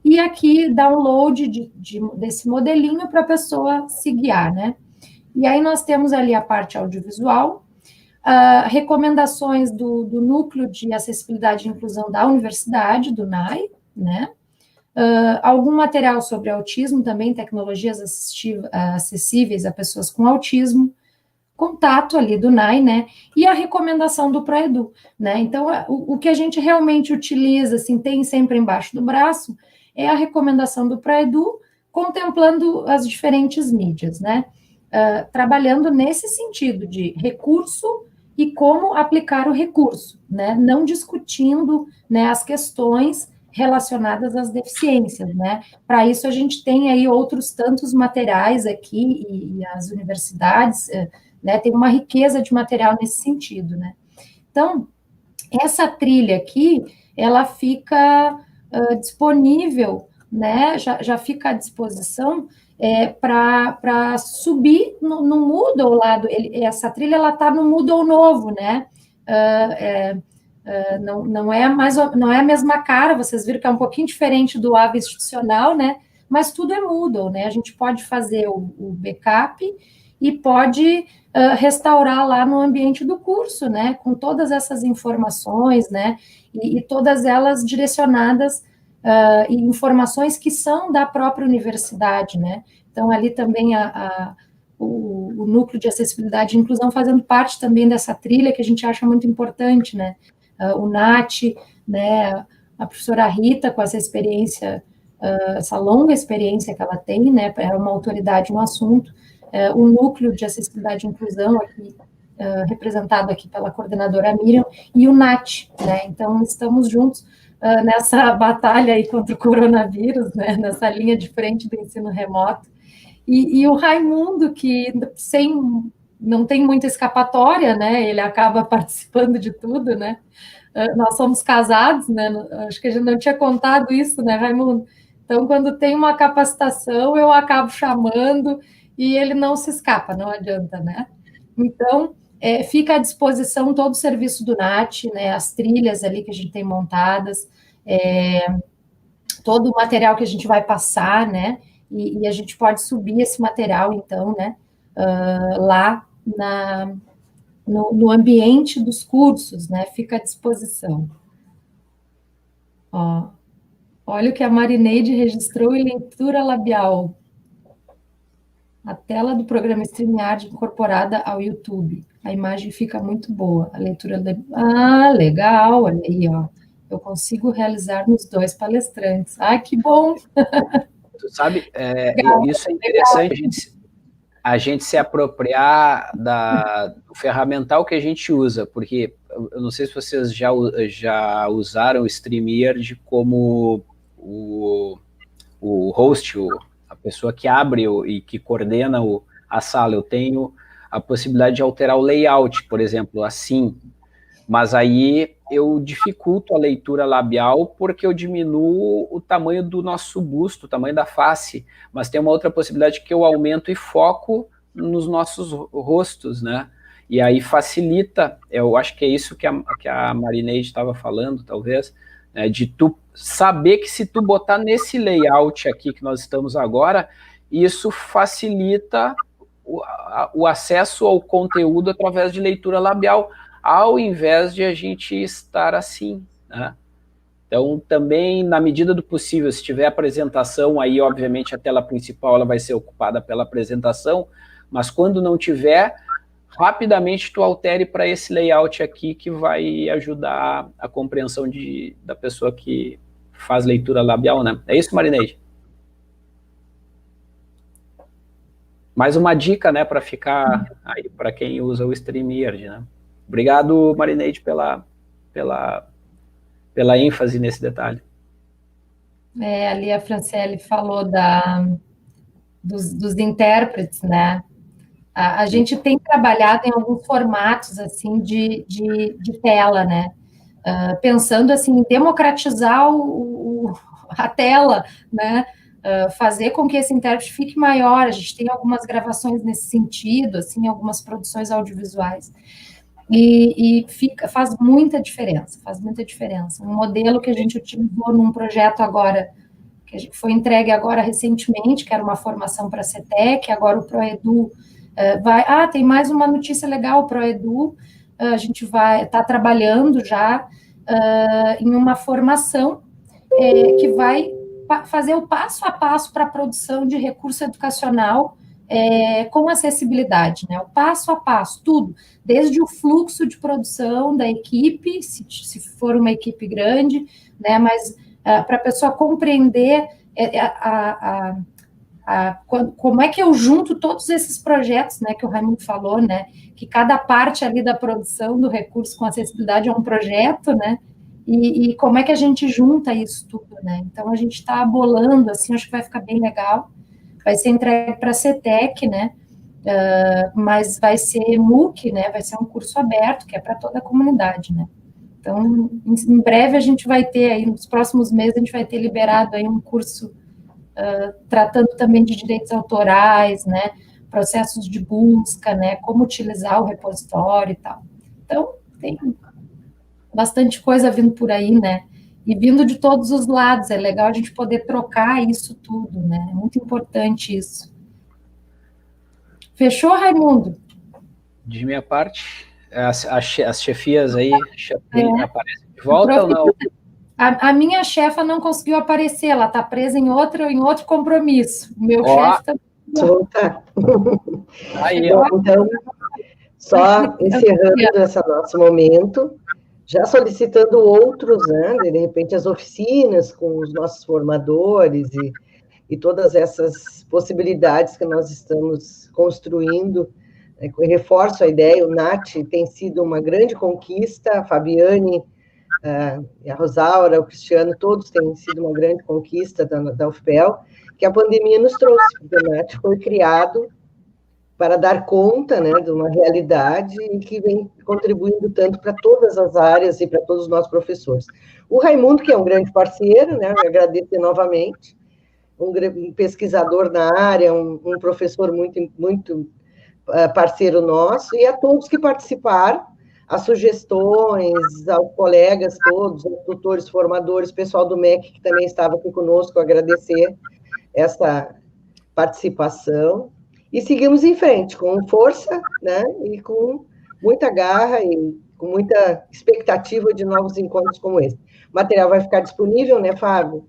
e aqui download desse modelinho para a pessoa se guiar, né. E aí nós temos ali a parte audiovisual, recomendações do Núcleo de Acessibilidade e Inclusão da Universidade, do NAI, né? Algum material sobre autismo também, tecnologias acessíveis a pessoas com autismo, contato ali do NAI, né? E a recomendação do Proedu, né? Então, o que a gente realmente utiliza, assim, tem sempre embaixo do braço, é a recomendação do Proedu, contemplando as diferentes mídias, né? Trabalhando nesse sentido de recurso e como aplicar o recurso, né? Não discutindo, né, as questões relacionadas às deficiências, né? Para isso, a gente tem aí outros tantos materiais aqui, e as universidades, né, tem uma riqueza de material nesse sentido, né? Então, essa trilha aqui, ela fica disponível, né? Já fica à disposição para subir no Moodle lá, essa trilha, ela está no Moodle novo, né? Não é a mesma cara, vocês viram que é um pouquinho diferente do AVE institucional, né? Mas tudo é Moodle, né? A gente pode fazer o backup e pode restaurar lá no ambiente do curso, né? Com todas essas informações, né? E todas elas direcionadas e informações que são da própria universidade, né? Então, ali também o Núcleo de Acessibilidade e Inclusão fazendo parte também dessa trilha que a gente acha muito importante, né? O NAT, né? A professora Rita, com essa experiência, essa longa experiência que ela tem, né? É uma autoridade no assunto. O Núcleo de Acessibilidade e Inclusão, aqui, representado aqui pela coordenadora Miriam, e o NAT, né? Então, estamos juntos nessa batalha aí contra o coronavírus, né, nessa linha de frente do ensino remoto, e o Raimundo, que não tem muita escapatória, né, ele acaba participando de tudo, né, nós somos casados, né, acho que a gente não tinha contado isso, né, Raimundo? Então, quando tem uma capacitação, eu acabo chamando, e ele não se escapa, não adianta, né? Então, fica à disposição todo o serviço do NAT, né, as trilhas ali que a gente tem montadas, todo o material que a gente vai passar, né, e a gente pode subir esse material, então, né, lá no ambiente dos cursos, né, fica à disposição. Ó, olha o que a Marineide registrou em leitura labial. A tela do programa StreamYard incorporada ao YouTube. A imagem fica muito boa. A leitura... Ah, legal, olha aí, ó. Eu consigo realizar nos 2 palestrantes. Ah, que bom! Tu sabe, Legal, isso é legal. interessante, a gente se apropriar do ferramental que a gente usa, porque eu não sei se vocês já usaram o StreamYard como o host, a pessoa que abre e que coordena a sala. Eu tenho a possibilidade de alterar o layout, por exemplo, assim, mas aí eu dificulto a leitura labial porque eu diminuo o tamanho do nosso busto, o tamanho da face, mas tem uma outra possibilidade que eu aumento e foco nos nossos rostos, né? E aí facilita, eu acho que é isso que a Marineide estava falando, talvez, né, de tu saber que se tu botar nesse layout aqui que nós estamos agora, isso facilita o acesso ao conteúdo através de leitura labial, ao invés de a gente estar assim, né? Então, também, na medida do possível, se tiver apresentação, aí, obviamente, a tela principal ela vai ser ocupada pela apresentação, mas quando não tiver, rapidamente tu altere para esse layout aqui, que vai ajudar a compreensão da pessoa que faz leitura labial, né? É isso, Marineide? Mais uma dica, né, para ficar aí para quem usa o StreamYard, né? Obrigado, Marineide, pela ênfase nesse detalhe. Ali a Franciele falou dos intérpretes, né? A gente tem trabalhado em alguns formatos, assim, de tela, né? Pensando, assim, em democratizar a tela, né? Fazer com que esse intérprete fique maior. A gente tem algumas gravações nesse sentido, assim, algumas produções audiovisuais. E faz muita diferença, Um modelo que a gente utilizou num projeto agora, que foi entregue agora recentemente, que era uma formação para a CETEC, agora o ProEdu tem mais uma notícia legal, o ProEdu, a gente está trabalhando já em uma formação que vai fazer o passo a passo para a produção de recurso educacional com acessibilidade, né? O passo a passo, tudo, desde o fluxo de produção da equipe, se for uma equipe grande, né? Mas para a pessoa compreender como é que eu junto todos esses projetos, né? Que o Raimundo falou, né? Que cada parte ali da produção do recurso com acessibilidade é um projeto, né? E como é que a gente junta isso tudo, né? Então, a gente está bolando, assim, acho que vai ficar bem legal. Vai ser entregue para a CETEC, né? Mas vai ser MOOC, né? Vai ser um curso aberto, que é para toda a comunidade, né? Então, em breve a gente vai ter aí, nos próximos meses, a gente vai ter liberado aí um curso tratando também de direitos autorais, né? Processos de busca, né? Como utilizar o repositório e tal. Então, tem bastante coisa vindo por aí, né? E vindo de todos os lados, é legal a gente poder trocar isso tudo, né? É muito importante isso. Fechou, Raimundo? De minha parte, as chefias aí aparecem de volta ou não? A minha chefa não conseguiu aparecer, ela está presa em outro compromisso. O meu chefe está... Aí, bom, então, só encerrando esse nosso momento, já solicitando outros, né, de repente as oficinas com os nossos formadores e todas essas possibilidades que nós estamos construindo. Reforço a ideia, o NAT tem sido uma grande conquista, a Fabiane, a Rosaura, o Cristiano, todos têm sido uma grande conquista da UFPEL, que a pandemia nos trouxe, porque o NAT foi criado para dar conta, né, de uma realidade e que vem contribuindo tanto para todas as áreas e para todos os nossos professores. O Raimundo, que é um grande parceiro, né, eu agradeço novamente, um pesquisador na área, um professor muito parceiro nosso, e a todos que participaram, as sugestões, aos colegas todos, aos tutores, formadores, pessoal do MEC, que também estava aqui conosco, agradecer essa participação. E seguimos em frente, com força, né, e com muita garra e com muita expectativa de novos encontros como esse. O material vai ficar disponível, né, Fábio?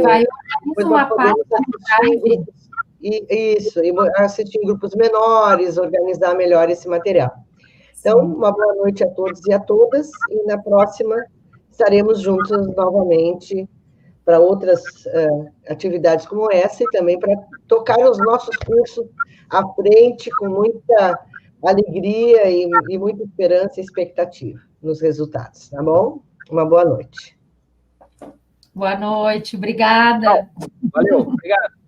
Vai uma parte e assistir em grupos menores, organizar melhor esse material. Então, uma boa noite a todos e a todas, e na próxima estaremos juntos novamente para outras atividades como essa, e também para tocar os nossos cursos à frente com muita alegria e muita esperança e expectativa nos resultados, tá bom? Uma boa noite. Boa noite, obrigada. Valeu, obrigado.